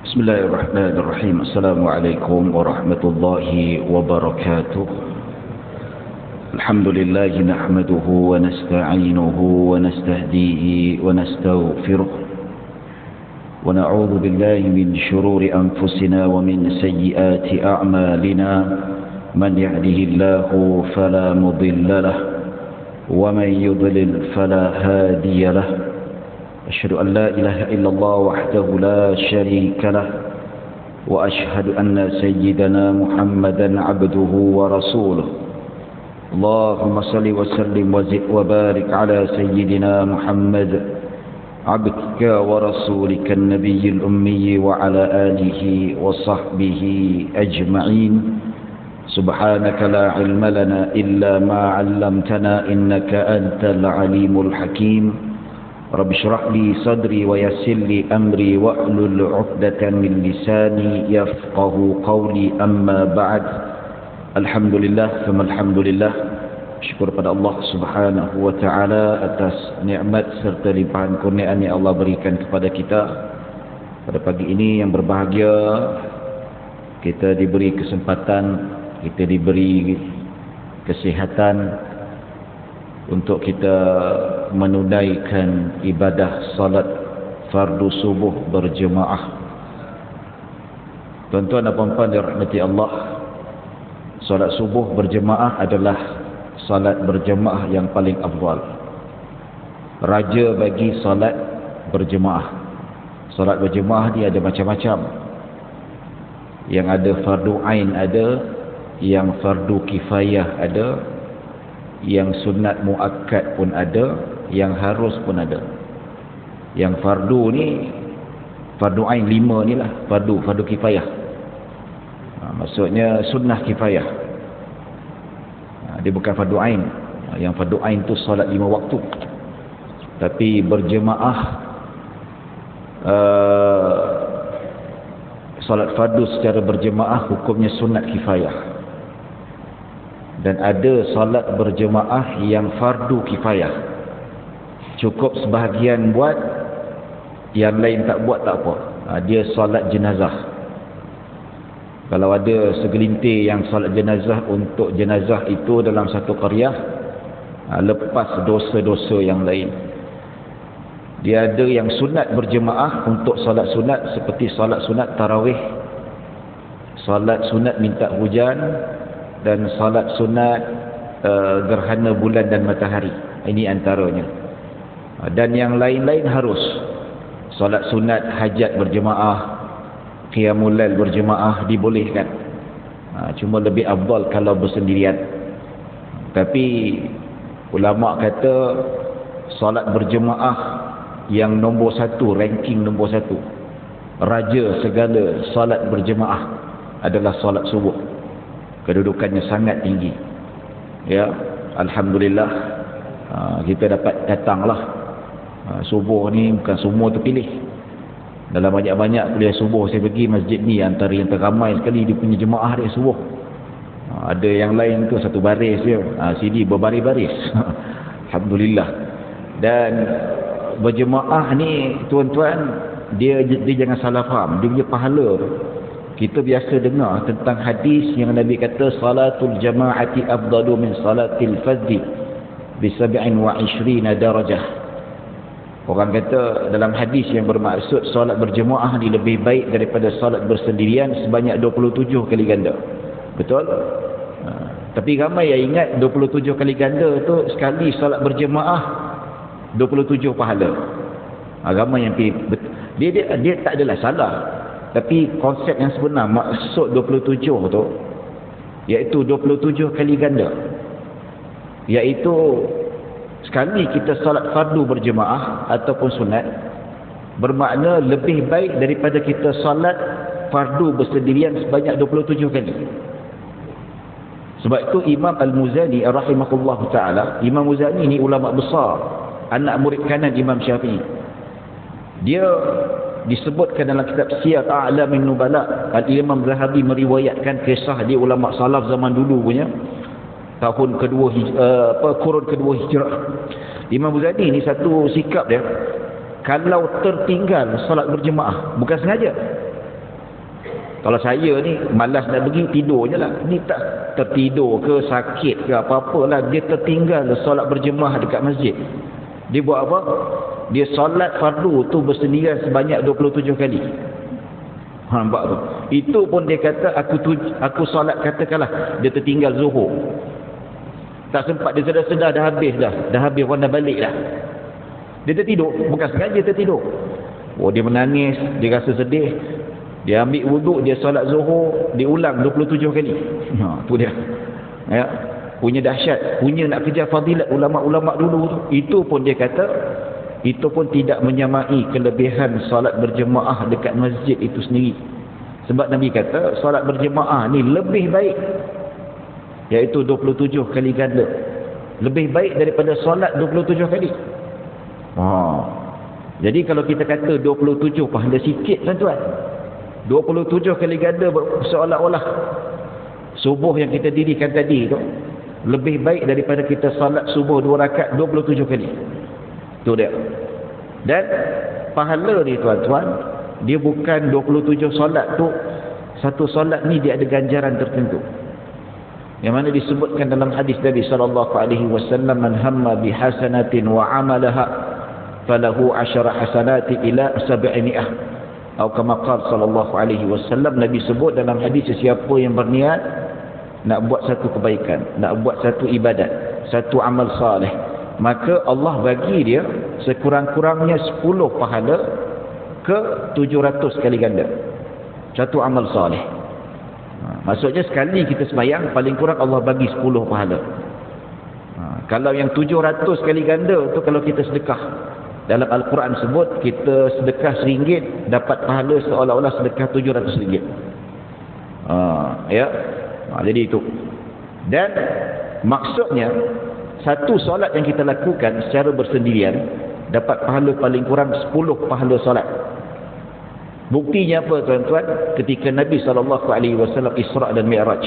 بسم الله الرحمن الرحيم. السلام عليكم ورحمة الله وبركاته. الحمد لله نحمده ونستعينه ونستهديه ونستغفره ونعوذ بالله من شرور أنفسنا ومن سيئات أعمالنا. من يهده الله فلا مضل له ومن يضلل فلا هادي له. أشهد أن لا إله إلا الله وحده لا شريك له وأشهد أن سيدنا محمدا عبده ورسوله. اللهم صل وسلم وزد وبارك على سيدنا محمد عبدك ورسولك النبي الأمي وعلى آله وصحبه أجمعين. سبحانك لا علم لنا إلا ما علمتنا إنك أنت العليم الحكيم. رب اشرح لي صدري ويسر لي أمري واحلل عقدة من لساني يفقه قولي. أما بعد. Alhamdulillah, thumma alhamdulillah. Syukur pada Allah Subhanahu wa taala atas nikmat serta limpahan kurniaan yang Allah berikan kepada kita. Pada pagi ini yang berbahagia, kita diberi kesempatan, kita diberi kesihatan untuk kita menunaikan ibadah salat fardu subuh berjemaah. Tuan-tuan dan puan-puan dirahmati Allah, salat subuh berjemaah adalah salat berjemaah yang paling afdal. Raja bagi salat berjemaah. Salat berjemaah ni ada macam-macam. Yang ada fardu ain ada, yang fardu kifayah ada, yang sunat muakkad pun ada, yang harus pun ada. Yang fardu ni, fardu ain 5 ni lah, fardu kifayah. Maksudnya sunnah kifayah. Dia bukan fardu ain. Yang fardu ain tu solat 5 waktu. Tapi berjemaah, solat fardu secara berjemaah hukumnya sunat kifayah. Dan ada solat berjemaah yang fardu kifayah. Cukup sebahagian buat, yang lain tak buat tak apa. Dia solat jenazah. Kalau ada segelintir yang solat jenazah untuk jenazah itu dalam satu qaryah, lepas dosa-dosa yang lain. Dia ada yang sunat berjemaah untuk solat sunat, seperti solat sunat tarawih, solat sunat minta hujan, dan salat sunat gerhana bulan dan matahari. Ini antaranya. Dan yang lain-lain harus. Salat sunat hajat berjemaah, qiyamul lail berjemaah dibolehkan. Cuma lebih afdal kalau bersendirian. Tapi ulama kata salat berjemaah yang nombor 1, ranking nombor 1, raja segala salat berjemaah adalah salat subuh. Kedudukannya sangat tinggi. Ya, alhamdulillah, kita dapat datanglah. Subuh ni bukan semua terpilih. Dalam banyak-banyak kuliah subuh saya pergi masjid ni, antara yang teramai sekali dia punya jemaah dia subuh. Ada yang lain tu satu baris dia, sini berbaris-baris. Alhamdulillah. Dan berjemaah ni tuan-tuan, dia jangan salah faham. Dia punya pahala, kita biasa dengar tentang hadis yang Nabi kata salatul jama'ati afdalu min salatil fardhi bi 27 darajah. Orang kata dalam hadis yang bermaksud solat berjemaah ni lebih baik daripada solat bersendirian sebanyak 27 kali ganda. Betul? Tapi ramai yang ingat 27 kali ganda tu sekali solat berjemaah 27 pahala. Ramai yang dia tak adalah salah. Tapi konsep yang sebenar, maksud 27 tu, iaitu 27 kali ganda. Iaitu sekali kita solat fardu berjemaah ataupun sunat, bermakna lebih baik daripada kita solat fardu bersendirian sebanyak 27 kali. Sebab itu Imam Al-Muzani rahimahullah ta'ala, Imam Muzani ni ulama besar, anak murid kanan Imam Syafi'i. Dia disebutkan dalam kitab Siyar A'lamin Nubala. Al-Imam Zahabi meriwayatkan kisah dia ulama salaf zaman dulu punya, tahun kedua kurun kedua hijrah. Imam Muzani ni satu sikap dia, kalau tertinggal solat berjemaah, bukan sengaja, Kalau saya ni malas nak pergi, tidur je lah. Ni tak tertidur ke, sakit ke, apa-apalah, dia tertinggal solat berjemaah dekat masjid. Dia buat apa? Dia solat fardu tu bersendirian sebanyak 27 kali. Nampak tu? Itu pun dia kata aku solat, katakanlah dia tertinggal zuhur. Tak sempat, dia sedar dah habis orang dah balik dah. Dia tertidur, bukan sengaja tertidur. Oh, dia menangis, dia rasa sedih. Dia ambil wuduk, dia solat zuhur, dia ulang 27 kali. Tu dia. Ya, punya dahsyat, punya nak kejar fadilat ulama-ulama dulu tu. Itu pun dia kata, itu pun tidak menyamai kelebihan solat berjemaah dekat masjid itu sendiri. Sebab Nabi kata solat berjemaah ni lebih baik, iaitu 27 kali ganda. Lebih baik daripada solat 27 kali. Jadi kalau kita kata 27 pahala sikit tuan-tuan, 27 kali ganda seolah-olah subuh yang kita dirikan tadi tu lebih baik daripada kita salat subuh 2 rakaat 27 kali. Tu dia. Dan pahala ni tuan-tuan, dia bukan 27 solat tu, satu solat ni dia ada ganjaran tertentu. Yang mana disebutkan dalam hadis Nabi sallallahu alaihi wasallam, man hamma bi hasanatin wa amalaha falahu 10 hasanati ila 700. Atau kama qala sallallahu alaihi wasallam, Nabi sebut dalam hadis, sesiapa yang berniat nak buat satu kebaikan, nak buat satu ibadat, satu amal saleh, maka Allah bagi dia sekurang-kurangnya 10 pahala ke 700 kali ganda. Satu amal saleh. Maksudnya sekali kita sembahyang, paling kurang Allah bagi 10 pahala. Kalau yang 700 kali ganda tu kalau kita sedekah, dalam Al-Quran sebut kita sedekah RM1 dapat pahala seolah-olah sedekah RM700. Ya. Jadi itu. Dan maksudnya satu solat yang kita lakukan secara bersendirian dapat pahala paling kurang 10 pahala solat. Buktinya apa tuan-tuan? Ketika Nabi SAW Isra' dan Mi'raj.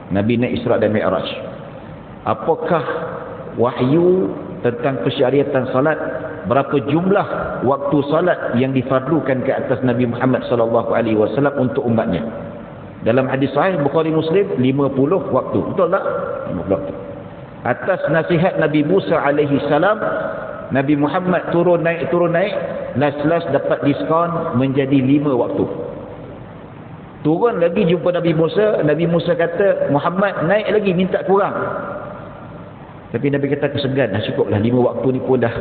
Nabi naik Isra' dan Mi'raj. Apakah wahyu tentang persyariatan salat? Berapa jumlah waktu salat yang difardukan ke atas Nabi Muhammad SAW untuk umatnya? Dalam hadis sahih Bukhari Muslim, 50 waktu. Betul tak? 50 waktu. Atas nasihat Nabi Musa alaihi salam, Nabi Muhammad turun naik, last dapat diskon menjadi 5 waktu. Turun lagi jumpa Nabi Musa kata, Muhammad naik lagi, minta kurang. Tapi Nabi kata kesegan, dah cukuplah 5 waktu ni pun dah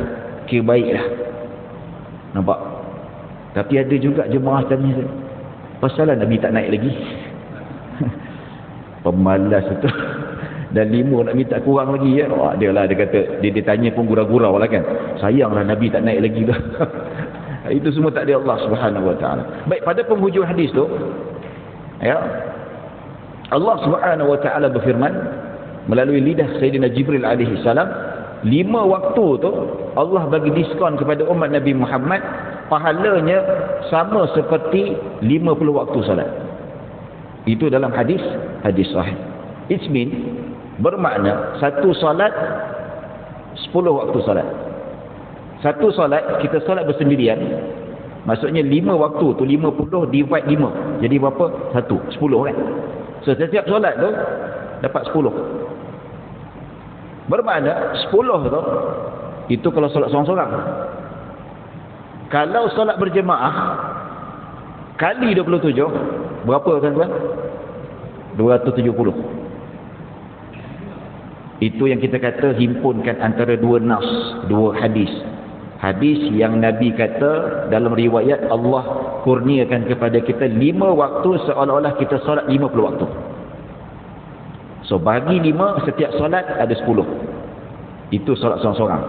kira baik dah. Nampak? Tapi ada juga jemaah tanya, pasal Nabi tak naik lagi? Pemalas itu. Dan 5 nak minta kurang lagi ya. Dia lah, dia kata, dia tanya pun gurau-gurau lah kan. Sayanglah Nabi tak naik lagi dah. Itu semua tak ada Allah Subhanahu Wa Taala. Baik, pada penghujung hadis tu, ya, Allah Subhanahu Wa Taala berfirman melalui lidah Sayyidina Jibril alaihi salam, 5 waktu tu Allah bagi diskon kepada umat Nabi Muhammad, pahalanya sama seperti 50 waktu salat. Itu dalam hadis sahih. It means, bermakna satu salat 10 waktu salat. Satu salat kita salat bersendirian, maksudnya 5 waktu tu 50 divide 5. Jadi berapa? 10 kan? So setiap salat tu dapat 10. Bermakna 10 tu itu kalau solat seorang-seorang. Kalau solat berjemaah kali 27 berapa tuan-tuan? 270. Itu yang kita kata himpunkan antara dua nas, dua hadis. Hadis yang Nabi kata dalam riwayat Allah kurniakan kepada kita 5 waktu seolah-olah kita solat 50 waktu. So bagi 5, setiap solat ada 10. Itu solat seorang-seorang.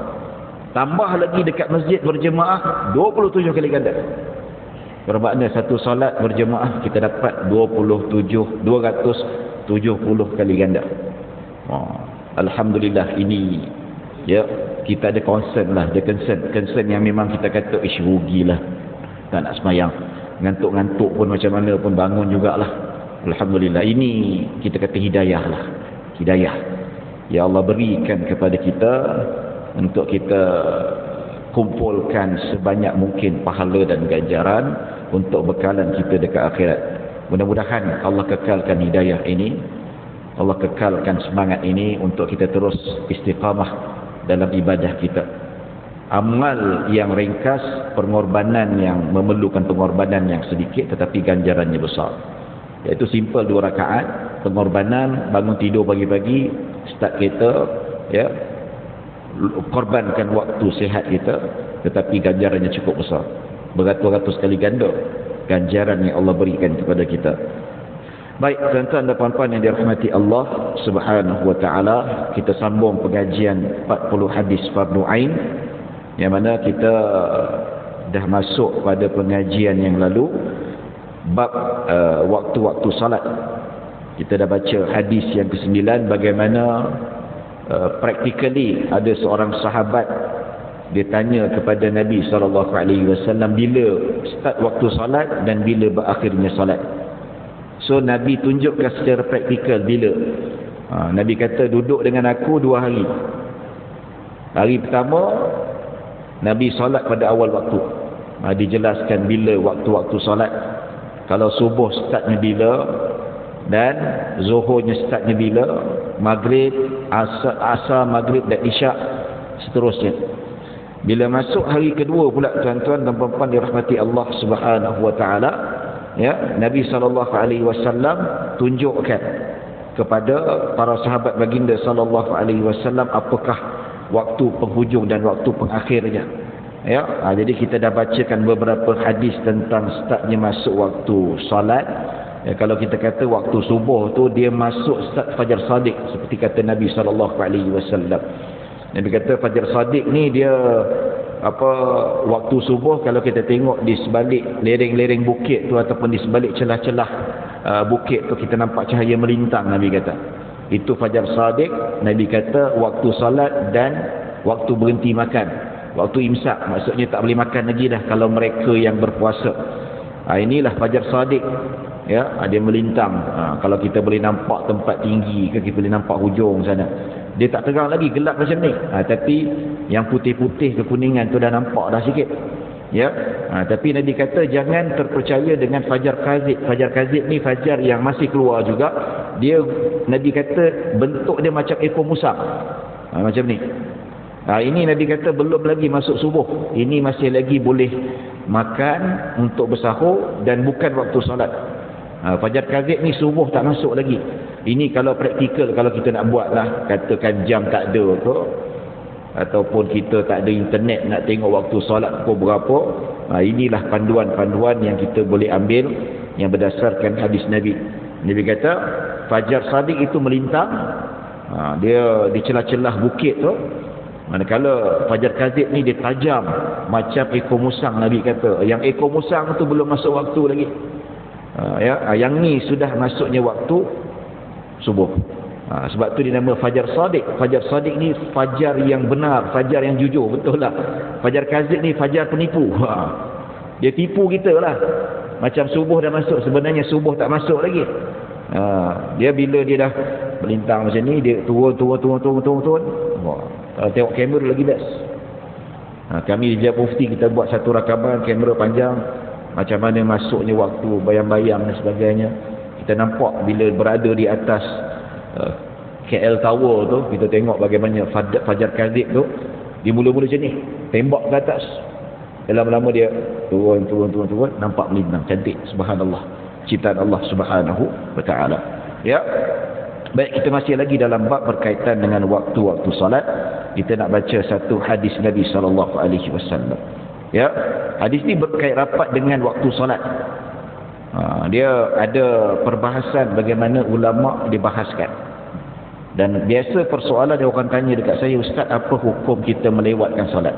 Tambah lagi dekat masjid berjemaah 27 kali ganda. Bermakna satu solat berjemaah kita dapat 270 kali ganda. Alhamdulillah, ini ya, kita ada concern lah, ada concern yang memang kita kata rugilah tak nak semayang, ngantuk-ngantuk pun macam mana pun bangun jugalah. Alhamdulillah, ini kita kata hidayah lah, hidayah ya Allah berikan kepada kita untuk kita kumpulkan sebanyak mungkin pahala dan ganjaran untuk bekalan kita dekat akhirat. Mudah-mudahan Allah kekalkan hidayah ini, Allah kekalkan semangat ini untuk kita terus istiqamah dalam ibadah kita. Amal yang ringkas, pengorbanan yang memerlukan pengorbanan yang sedikit tetapi ganjarannya besar. Iaitu simple 2 rakaat, pengorbanan, bangun tidur pagi-pagi, start kereta, ya, korbankan waktu sihat kita, tetapi ganjarannya cukup besar. Beratus-ratus kali ganda ganjaran yang Allah berikan kepada kita. Baik, tuan-tuan dan puan-puan yang dirahmati Allah Subhanahu wa taala, kita sambung pengajian 40 hadis fardu ain, yang mana kita dah masuk pada pengajian yang lalu bab waktu-waktu salat. Kita dah baca hadis yang ke-9 bagaimana practically ada seorang sahabat dia tanya kepada Nabi SAW bila start waktu salat dan bila berakhirnya salat. So Nabi tunjukkan secara praktikal bila. Nabi kata duduk dengan aku 2 hari. Hari pertama Nabi solat pada awal waktu. Dijelaskan bila waktu-waktu solat. Kalau subuh startnya bila, dan zuhurnya startnya bila, maghrib, asar, maghrib dan isyak, seterusnya. Bila masuk hari kedua pula, tuan-tuan dan puan-puan dirahmati Allah Subhanahu wa taala, ya, Nabi SAW tunjukkan kepada para sahabat baginda SAW apakah waktu penghujung dan waktu pengakhirnya. Ya, jadi kita dah bacakan beberapa hadis tentang startnya masuk waktu salat. Ya, kalau kita kata waktu subuh tu dia masuk start fajar sadiq seperti kata Nabi SAW. Nabi kata fajar sadiq ni dia waktu subuh, kalau kita tengok di sebalik lereng-lereng bukit tu ataupun di sebalik celah-celah bukit tu kita nampak cahaya melintang. Nabi kata itu fajar sadiq. Nabi kata waktu salat dan waktu berhenti makan, waktu imsak, maksudnya tak boleh makan lagi dah kalau mereka yang berpuasa. Inilah fajar sadiq, ya, dia melintang. Kalau kita boleh nampak tempat tinggi ke, kita boleh nampak hujung sana, dia tak terang lagi, gelap macam ni. Tapi yang putih-putih kekuningan tu dah nampak dah sikit, ya. Tapi Nabi kata jangan terpercaya dengan fajar kazib. Fajar kazib ni fajar yang masih keluar juga. Dia, Nabi kata bentuk dia macam ekor musang, macam ni. Ini Nabi kata belum lagi masuk subuh. Ini masih lagi boleh makan untuk bersahur dan bukan waktu solat. Fajar kazib ni subuh tak masuk lagi. Ini kalau praktikal, kalau kita nak buat lah, katakan jam tak ada ke, ataupun kita tak ada internet nak tengok waktu solat pukul berapa, inilah panduan-panduan yang kita boleh ambil yang berdasarkan hadis Nabi. Nabi kata fajar sadiq itu melintang, dia di celah-celah bukit tu. Manakala fajar kazib ni dia tajam macam ekor musang. Nabi kata yang ekor musang tu belum masuk waktu lagi. Yang ni sudah masuknya waktu subuh. Sebab tu dinama fajar sadiq. Fajar sadiq ni fajar yang benar, fajar yang jujur, betul lah. Fajar kazib ni fajar penipu. Dia tipu kita lah. Macam subuh dah masuk, sebenarnya subuh tak masuk lagi. Dia bila dia dah melintang macam ni, dia turun. Kalau tengok kamera lagi best. Kami di Jabal Mufti kita buat satu rakaman kamera panjang, macam mana masuknya waktu, bayang-bayang dan sebagainya. Kita nampak bila berada di atas KL Tower tu, kita tengok bagaimana fajar kazib tu. Dia mula-mula macam ni, tembak ke atas, lama-lama dia turun, nampak melintang, cantik. Subhanallah, ciptaan Allah Subhanahu wa taala. Ya. Baik, kita masih lagi dalam bab berkaitan dengan waktu-waktu salat. Kita nak baca satu hadis Nabi SAW. Ya, hadis ni berkait rapat dengan waktu salat. Dia ada perbahasan bagaimana ulama dibahaskan. Dan biasa persoalan dia orang tanya dekat saya, Ustaz, apa hukum kita melewatkan salat?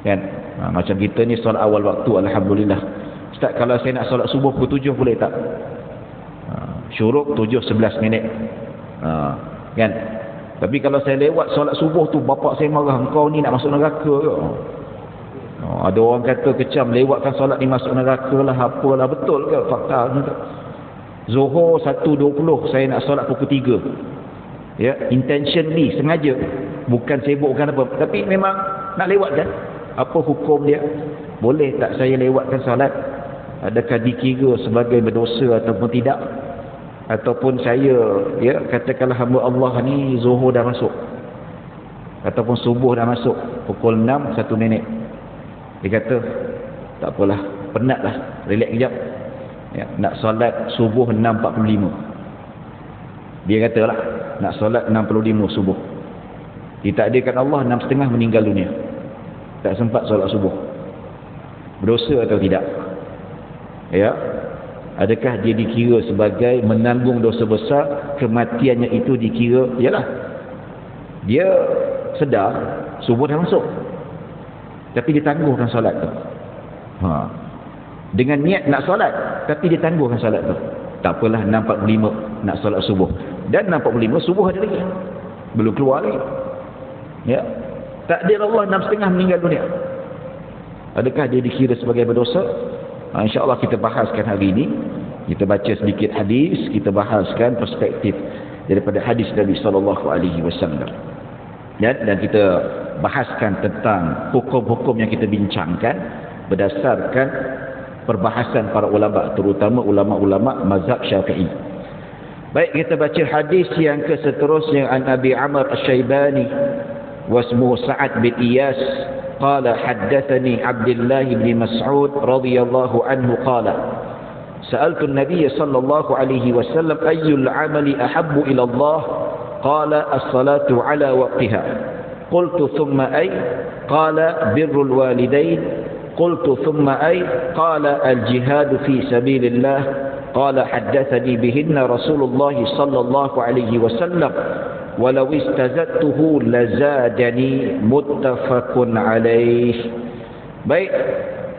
Kan? Macam kita ni solat awal waktu, alhamdulillah. Ustaz, kalau saya nak solat subuh pukul 7 boleh tak? Syuruk 7:11 minit. Kan? Tapi kalau saya lewat solat subuh tu, bapak saya marah, engkau ni nak masuk neraka ke? Ada orang kata kecam, lewatkan solat ni masuk neraka lah, apalah. Betul ke fakta ni? Zuhur 1.20 saya nak solat pukul 3. Ya, intentionally, sengaja, bukan sibuk, bukan apa, tapi memang nak lewatkan. Apa hukum dia? Boleh tak saya lewatkan solat? adakah dikira sebagai berdosa ataupun tidak? Ataupun saya, ya, katakanlah hamba Allah ni zuhur dah masuk ataupun subuh dah masuk pukul 6 1 minit, dia kata tak apalah, penat lah, relax kejap, ya, nak solat subuh 6.45, dia kata lah nak solat 6.45 subuh, ditakdirkan Allah 6.30 meninggal dunia, tak sempat solat subuh. Berdosa atau tidak? Ya, adakah dia dikira sebagai menanggung dosa besar? Kematiannya itu dikira, yalah, dia sedar subuh dah masuk tapi ditangguhkan solat tu, dengan niat nak solat tapi ditangguhkan solat tu. Tak apalah, 6.45 nak solat subuh, dan 6.45 subuh ada lagi, belum keluar lagi, ya, takdir Allah 6.30 meninggal dunia. Adakah dia dikira sebagai berdosa? InsyaAllah kita bahaskan hari ini. Kita baca sedikit hadis, kita bahaskan perspektif daripada hadis Nabi SAW. Dan kita bahaskan tentang hukum-hukum yang kita bincangkan berdasarkan perbahasan para ulama, terutama ulama-ulama mazhab Syafi'i. Baik, kita baca hadis yang seterusnya. An Abi Amr Asy-Syaibani wasmuhu Sa'ad bin Iyas قال حدثني عبد الله بن مسعود رضي الله عنه قال سألت النبي صلى الله عليه وسلم أي العمل أحب إلى الله قال الصلاة على وقتها قلت ثم أي قال بر الوالدين قلت ثم أي قال الجهاد في سبيل الله قال حدثني بهن رسول الله صلى الله عليه وسلم walau istazadtuhu lazadani, muttafaqun alaih. Baik,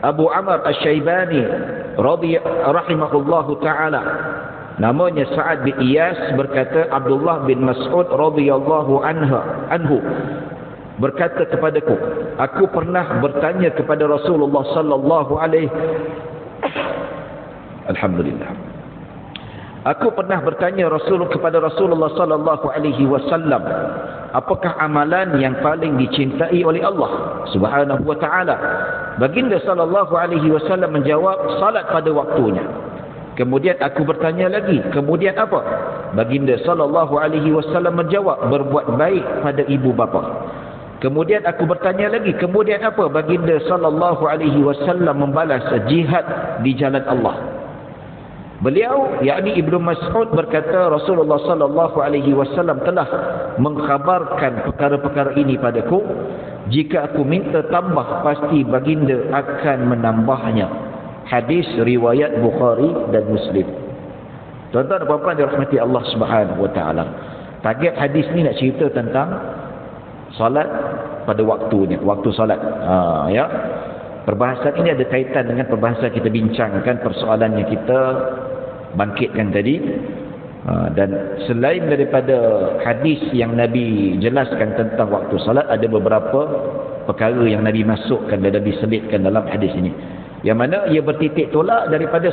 Abu Amr Asy-Syaibani rahimahullahu taala, namanya Sa'ad bin Iyas, berkata Abdullah bin Mas'ud radhiyallahu anhu berkata kepadaku, aku pernah bertanya kepada Rasulullah sallallahu alaihi Alhamdulillah. Aku pernah bertanya kepada Rasulullah sallallahu alaihi wasallam, apakah amalan yang paling dicintai oleh Allah Subhanahu wa taala? Baginda sallallahu alaihi wasallam menjawab, salat pada waktunya. Kemudian aku bertanya lagi, kemudian apa? Baginda sallallahu alaihi wasallam menjawab, berbuat baik pada ibu bapa. Kemudian aku bertanya lagi, kemudian apa? Baginda sallallahu alaihi wasallam membalas, jihad di jalan Allah. Beliau, yakni Ibnu Mas'ud, berkata Rasulullah sallallahu alaihi wasallam telah mengkhabarkan perkara-perkara ini padaku. Jika aku minta tambah, pasti baginda akan menambahnya. Hadis riwayat Bukhari dan Muslim. Tuan-tuan dan puan-puan dirahmati Allah Subhanahu wa taala. Target hadis ni nak cerita tentang solat pada waktunya, waktu solat. Ya. Perbahasan ini ada kaitan dengan perbahasan kita bincangkan, persoalan yang kita bangkitkan tadi. Dan selain daripada hadis yang Nabi jelaskan tentang waktu salat, ada beberapa perkara yang Nabi masukkan dan Nabi selitkan dalam hadis ini, yang mana ia bertitik tolak daripada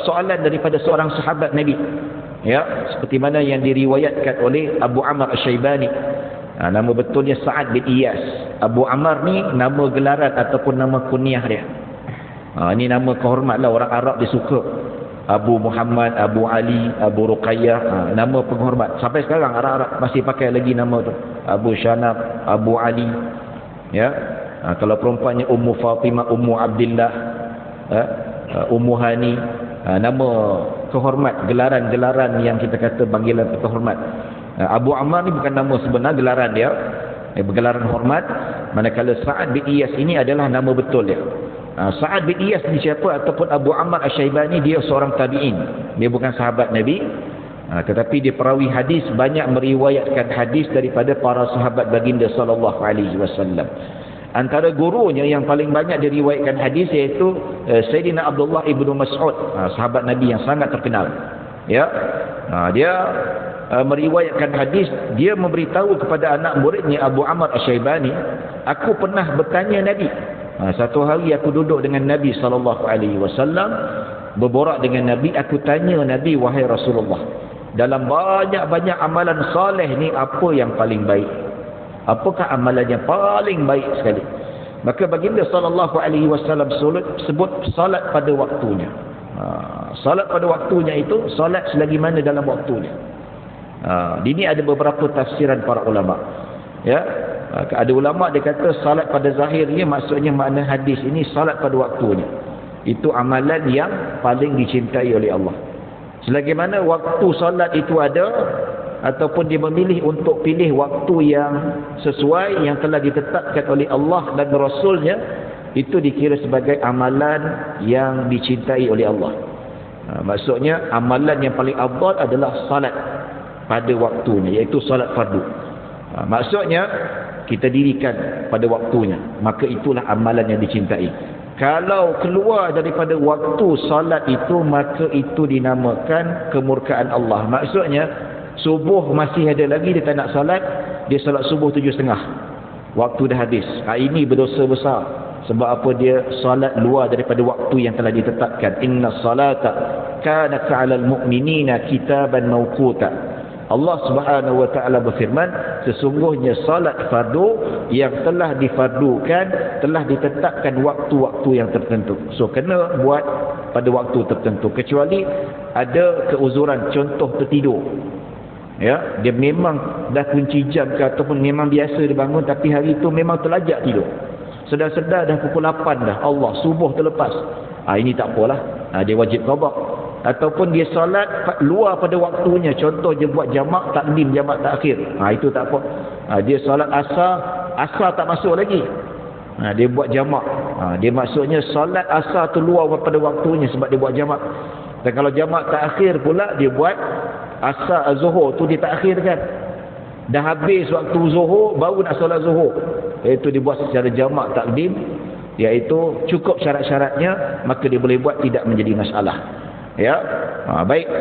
soalan daripada seorang sahabat Nabi, ya, seperti mana yang diriwayatkan oleh Abu Amr Asy-Syaibani. Nama betulnya Sa'ad bin Iyas. Abu Amr ni nama gelaran ataupun nama kunyah dia. Ini nama kehormat lah, orang Arab dia suka. Abu Muhammad, Abu Ali, Abu Ruqayyah, nama penghormat. Sampai sekarang Arab-Arab masih pakai lagi nama tu. Abu Shanab, Abu Ali. Ya. Kalau perempuannya Ummu Fatimah, Ummu Abdillah, Ummu Hani, nama kehormat, gelaran-gelaran yang kita kata panggilan kehormat. Abu Ammar ni bukan nama sebenar, gelaran dia, gelaran hormat. Manakala Sa'ad bin Iyas ini adalah nama betul dia. Sa'ad bin Iyas ni siapa? Ataupun Abu Amr Asy-Syaibani, dia seorang tabi'in. Dia bukan sahabat Nabi, tetapi dia perawi hadis, banyak meriwayatkan hadis daripada para sahabat baginda sallallahu alaihi wasallam. Antara gurunya yang paling banyak diriwayatkan hadis iaitu Sayyidina Abdullah ibnu Mas'ud, sahabat Nabi yang sangat terkenal. Ya, dia meriwayatkan hadis. Dia memberitahu kepada anak muridnya Abu Amr Asy-Syaibani, aku pernah bertanya Nabi. Satu hari aku duduk dengan Nabi sallallahu alaihi wasallam, berborak dengan Nabi. Aku tanya Nabi, wahai Rasulullah, dalam banyak-banyak amalan soleh ni apa yang paling baik? Apakah amalan yang paling baik sekali? Maka baginda sallallahu alaihi wasallam sebut salat pada waktunya. Salat pada waktunya itu salat selagi mana dalam waktunya. Di ini ada beberapa tafsiran para ulama. Ya, ada ulama dia kata salat pada zahirnya maksudnya makna hadis ini salat pada waktunya. Itu amalan yang paling dicintai oleh Allah. Selagi mana waktu salat itu ada ataupun dia memilih untuk pilih waktu yang sesuai yang telah ditetapkan oleh Allah dan Rasulnya, itu dikira sebagai amalan yang dicintai oleh Allah. Maksudnya amalan yang paling afdal adalah salat pada waktunya, iaitu salat fardu. Maksudnya kita dirikan pada waktunya, maka itulah amalan yang dicintai. Kalau keluar daripada waktu salat itu, maka itu dinamakan kemurkaan Allah. Maksudnya subuh masih ada lagi dia tak nak salat, dia salat subuh 7.30, waktu dah habis. Ini berdosa besar. Sebab apa? Dia salat luar daripada waktu yang telah ditetapkan. Inna salata kanat 'alal mu'minina kitaban mawquta. Allah Subhanahu wa taala berfirman, sesungguhnya salat fardu yang telah difardukan, telah ditetapkan waktu-waktu yang tertentu. So kena buat pada waktu tertentu, kecuali ada keuzuran, contoh tertidur. Ya, dia memang dah kunci jam ke ataupun memang biasa dia bangun, tapi hari itu memang terlajak tidur. Sedar-sedar dah pukul 8 dah, Allah subuh terlepas. Ini tak apalah. Dia wajib qada. Ataupun dia solat luar pada waktunya, contoh dia buat jamak takdim, jamak takhir, itu tak apa. Dia solat asar tak masuk lagi, dia buat jamak, dia maksudnya solat asar tu luar pada waktunya sebab dia buat jamak. Dan kalau jamak takhir pula, dia buat asar zuhur tu dia takhirkan, dah habis waktu zuhur baru nak solat zuhur, iaitu dia buat secara jamak takdim, iaitu cukup syarat-syaratnya, maka dia boleh buat, tidak menjadi masalah. Ya, baik.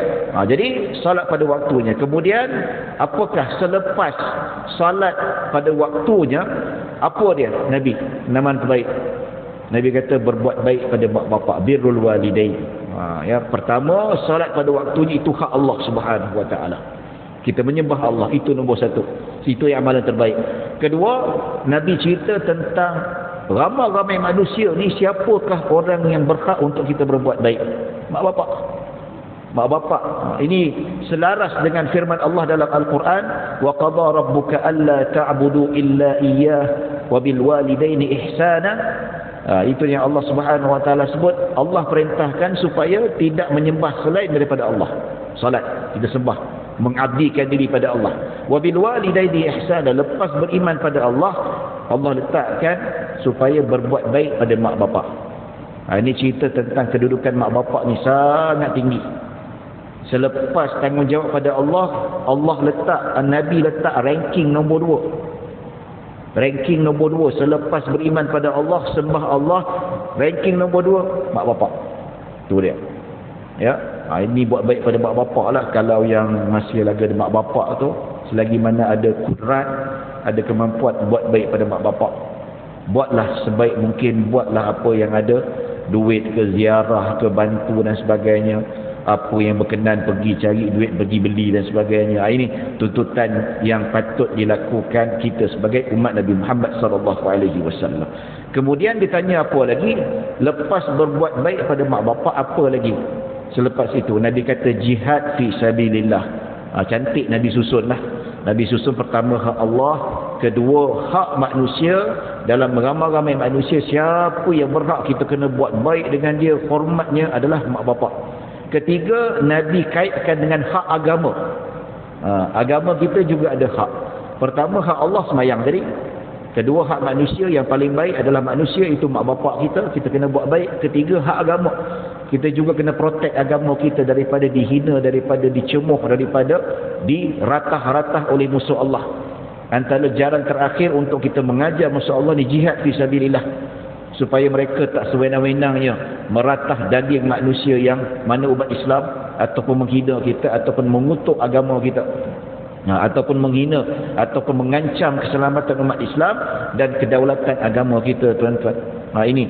Jadi salat pada waktunya. Kemudian apakah selepas salat pada waktunya, apa dia? Nabi naman terbaik. Nabi kata berbuat baik pada mak bapak, birrul walidain. Ya, pertama salat pada waktunya itu hak Allah Subhanahu wa taala. Kita menyembah Allah, itu nombor satu. Itu yang amalan terbaik. Kedua, Nabi cerita tentang ramai-ramai manusia ni, siapakah orang yang berhak untuk kita berbuat baik? Mak bapak. Mak bapak. Ini selaras dengan firman Allah dalam Al-Quran, wa qadha rabbuka alla ta'budu illa iyyah wa bil walidaini ihsana. Itu yang Allah Subhanahu wa taala sebut. Allah perintahkan supaya tidak menyembah selain daripada Allah. Salat kita sembah, mengabdikan diri pada Allah. Wa bil walidaini ihsana, lepas beriman pada Allah, Allah letakkan supaya berbuat baik pada mak bapak. Ini cerita tentang kedudukan mak bapak ni sangat tinggi. Selepas tanggungjawab pada Allah, Allah letak, Nabi letak ranking nombor 2. Ranking nombor 2 selepas beriman pada Allah, sembah Allah, ranking nombor 2 mak bapak. Tu dia. Ya, ini buat baik pada mak bapak lah. Kalau yang masih lagi ada mak bapak tu, selagi mana ada kudrat, ada kemampuan, buat baik pada mak bapak. Buatlah sebaik mungkin, buatlah apa yang ada, duit ke, ziarah ke, bantu dan sebagainya. Apa yang berkenan, pergi cari duit, pergi beli dan sebagainya. Ini tuntutan yang patut dilakukan kita sebagai umat Nabi Muhammad sallallahu alaihi wasallam. Kemudian ditanya apa lagi? Lepas berbuat baik pada mak bapak, apa lagi? Selepas itu Nabi kata jihad fi sabilillah. Cantik Nabi susun lah. Nabi susun pertama hak Allah, kedua hak manusia. Dalam ramai-ramai manusia, siapa yang berhak kita kena buat baik dengan dia, hormatnya adalah mak bapak. Ketiga, Nabi kaitkan dengan hak agama. Agama kita juga ada hak. Pertama hak Allah semayang tadi. Kedua hak manusia, yang paling baik adalah manusia, itu mak bapak kita kena buat baik. Ketiga hak agama. Kita juga kena protect agama kita daripada dihina, daripada dicemuh, daripada diratah-ratah oleh musuh Allah. Antara jalan terakhir untuk kita mengajar musuh Allah ni jihad fi sabilillah, supaya mereka tak sewenang-wenangnya meratah daging manusia yang mana umat Islam, ataupun menghina kita, ataupun mengutuk agama kita, ataupun menghina ataupun mengancam keselamatan umat Islam dan kedaulatan agama kita, tuan-tuan. Ini.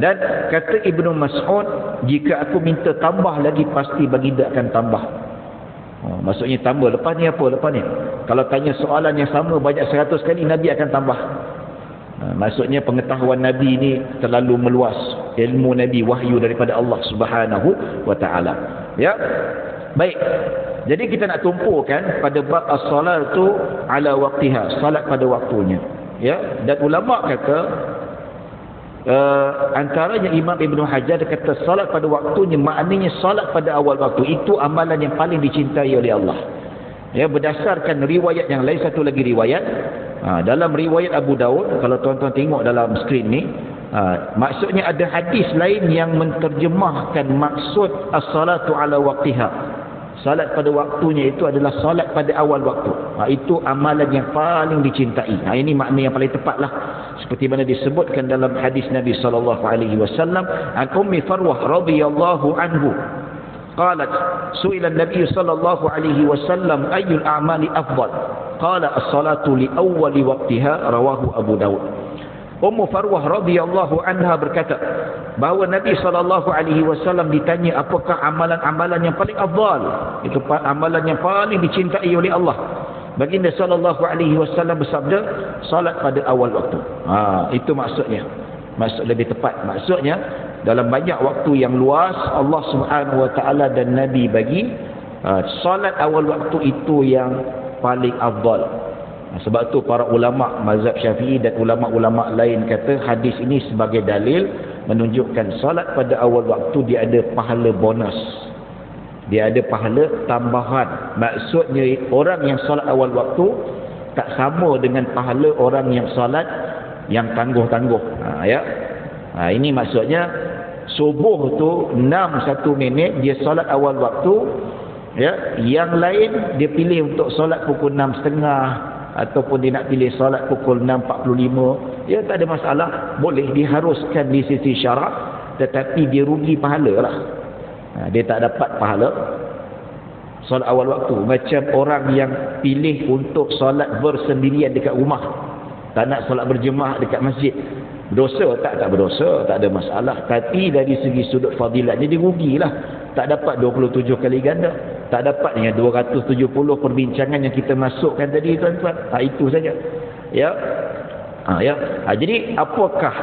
Dan kata Ibnu Mas'ud, jika aku minta tambah lagi, pasti baginda akan tambah. Maksudnya tambah. Lepas ni apa? Lepas ni kalau tanya soalan yang sama banyak 100 kali, Nabi akan tambah. Maksudnya pengetahuan Nabi ni terlalu meluas, ilmu Nabi wahyu daripada Allah Subhanahu wa taala. Ya. Baik. Jadi kita nak tumpukan pada bab as-salatu ala waqtiha, salat pada waktunya. Ya, dan ulama kata antaranya Imam Ibn Hajar kata salat pada waktunya maknanya salat pada awal waktu itu amalan yang paling dicintai oleh Allah. Ya, berdasarkan riwayat yang lain, satu lagi riwayat dalam riwayat Abu Daud, kalau tuan-tuan tengok dalam skrin ni, maksudnya ada hadis lain yang menterjemahkan maksud as-salatu ala waqtiha. Salat pada waktunya itu adalah salat pada awal waktu. Itu amalan yang paling dicintai. Ini makna yang paling tepatlah. Seperti mana disebutkan dalam hadis Nabi sallallahu alaihi wasallam, an Ummi Farwah radhiyallahu anhu qalat su'ila an-nabiy sallallahu alaihi wasallam ayyul a'mali afdal? Qala as-salatu li awwali waqtiha, rawahu Abu Daud. Ummu Farwah radhiyallahu anha berkata bahawa Nabi SAW ditanya apakah amalan-amalan yang paling afdal, itu amalan yang paling dicintai oleh Allah. Baginda SAW bersabda, salat pada awal waktu. Itu maksudnya. Maksud lebih tepat. Maksudnya dalam banyak waktu yang luas Allah Subhanahu wa taala dan Nabi bagi salat awal waktu itu yang paling afdal. Sebab tu para ulama mazhab Syafi'i dan ulama-ulama lain kata hadis ini sebagai dalil menunjukkan salat pada awal waktu dia ada pahala bonus. Dia ada pahala tambahan. Maksudnya orang yang salat awal waktu tak sama dengan pahala orang yang salat yang tangguh-tangguh. Ini maksudnya subuh tu 6:01 minit dia salat awal waktu, ya, yang lain dia pilih untuk solat pukul 6.30 ataupun dia nak pilih solat pukul 6.45, ya, tak ada masalah, boleh diharuskan di sisi syarak, tetapi dia rugi pahala lah. Dia tak dapat pahala solat awal waktu. Macam orang yang pilih untuk solat bersendirian dekat rumah, tak nak solat berjemaah dekat masjid, berdosa tak? Tak berdosa, tak ada masalah. Tapi dari segi sudut fadilatnya dia rugilah. Tak dapat 27 kali ganda, tak dapat dengan 270 perbincangan yang kita masukkan tadi, tuan-tuan. Itu saja. Ya. Jadi apakah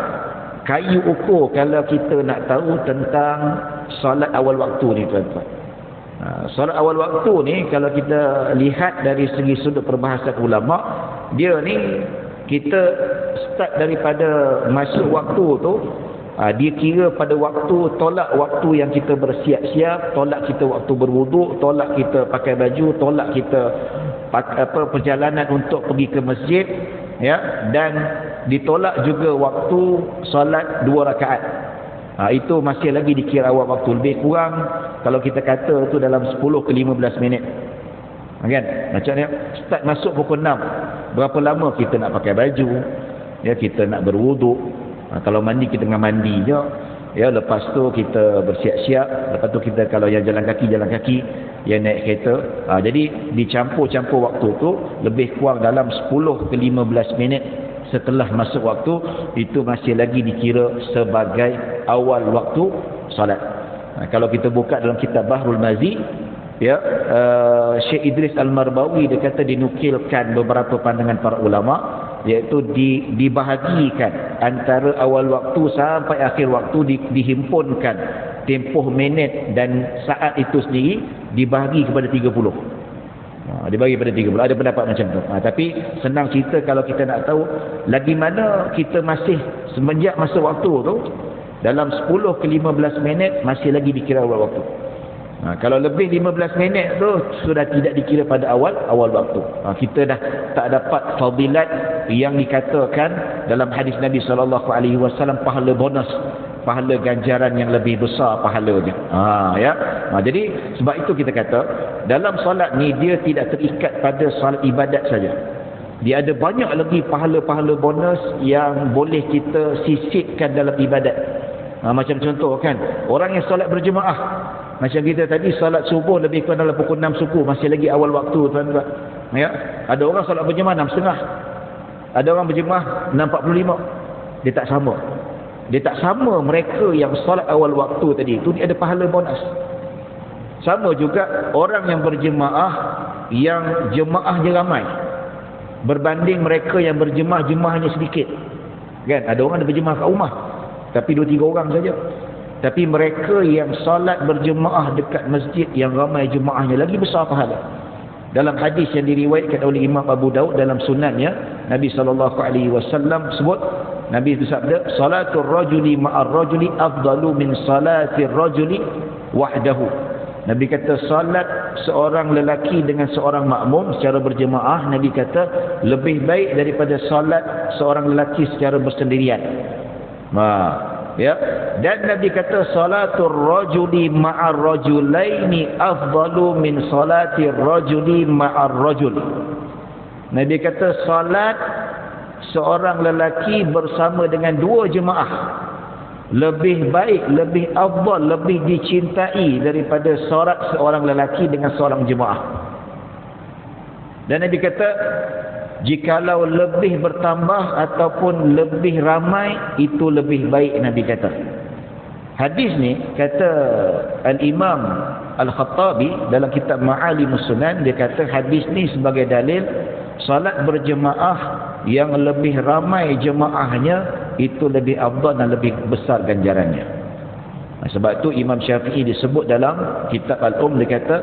kayu ukur kalau kita nak tahu tentang solat awal waktu ni, tuan-tuan? Solat awal waktu ni kalau kita lihat dari segi sudut perbahasan ulama, dia ni kita start daripada masuk waktu tu, dia kira pada waktu, tolak waktu yang kita bersiap-siap, tolak kita waktu berwuduk, tolak kita pakai baju, tolak kita perjalanan untuk pergi ke masjid, ya, dan ditolak juga waktu solat 2 rakaat. Itu masih lagi dikira awal waktu. Lebih kurang kalau kita kata tu dalam 10 ke 15 minit. Kan? Macam ni, start masuk pukul 6. Berapa lama kita nak pakai baju? Ya, kita nak berwuduk. Kalau mandi kita tengah mandi je. Ya, lepas tu kita bersiap-siap. Lepas tu kita kalau yang jalan kaki, yang naik kereta. Jadi dicampur-campur waktu tu lebih kurang dalam 10 ke 15 minit setelah masuk waktu, itu masih lagi dikira sebagai awal waktu salat. Kalau kita buka dalam kitab Bahrul Mazi, ya, Syekh Idris Al-Marbawi dia kata dinukilkan beberapa pandangan para ulama, iaitu dibahagikan antara awal waktu sampai akhir waktu, dihimpunkan tempoh minit dan saat itu sendiri dibahagi kepada 30. Dibagi pada 30. Ada pendapat macam tu. Tapi senang cerita kalau kita nak tahu lagi mana kita masih semenjak masa waktu tu, dalam 10 ke 15 minit masih lagi dikira awal waktu. Kalau lebih 15 minit tu sudah tidak dikira pada awal waktu. Kita dah tak dapat fadilat yang dikatakan dalam hadis Nabi SAW, pahala bonus, pahala ganjaran yang lebih besar pahalanya. Ya. Jadi sebab itu kita kata dalam solat ni dia tidak terikat pada solat ibadat saja. Dia ada banyak lagi pahala-pahala bonus yang boleh kita sisipkan dalam ibadat. Macam contoh kan, orang yang solat berjemaah, macam kita tadi solat subuh lebih kurang dalam pukul 6 subuh, masih lagi awal waktu, tuan-tuan. Ya, ada orang solat berjemaah 6.30. Ada orang berjemaah 6.45. Dia tak sama. Dia tak sama mereka yang solat awal waktu tadi itu, dia ada pahala bonus. Sama juga orang yang berjemaah yang jemaahnya ramai berbanding mereka yang berjemaah jemaahnya sedikit. Kan ada orang ada berjemaah kat rumah tapi 2-3 orang saja. Tapi mereka yang solat berjemaah dekat masjid yang ramai jemaahnya lagi besar pahala. Dalam hadis yang diriwayatkan oleh Imam Abu Daud dalam sunannya, Nabi SAW sebut, Nabi itu sabda, salatul rajuli ma'ar rajuli afdalu min salatir rajuli wahdahu. Nabi kata salat seorang lelaki dengan seorang makmum secara berjemaah, Nabi kata lebih baik daripada salat seorang lelaki secara bersendirian. Ya, dan Nabi kata salatul rajuli ma'ar rajulaini afdalu min salatir rajuli ma'ar rajul. Nabi kata salat seorang lelaki bersama dengan 2 jemaah lebih baik, lebih afdal, lebih dicintai daripada solat seorang lelaki dengan seorang jemaah. Dan Nabi kata jikalau lebih bertambah ataupun lebih ramai, itu lebih baik, Nabi kata. Hadis ni kata Al-Imam Al-Khattabi dalam kitab Ma'alimus Sunan, dia kata hadis ni sebagai dalil salat berjemaah yang lebih ramai jemaahnya itu lebih afdal dan lebih besar ganjarannya. Sebab tu Imam Syafi'i disebut dalam kitab Al-Um, dia kata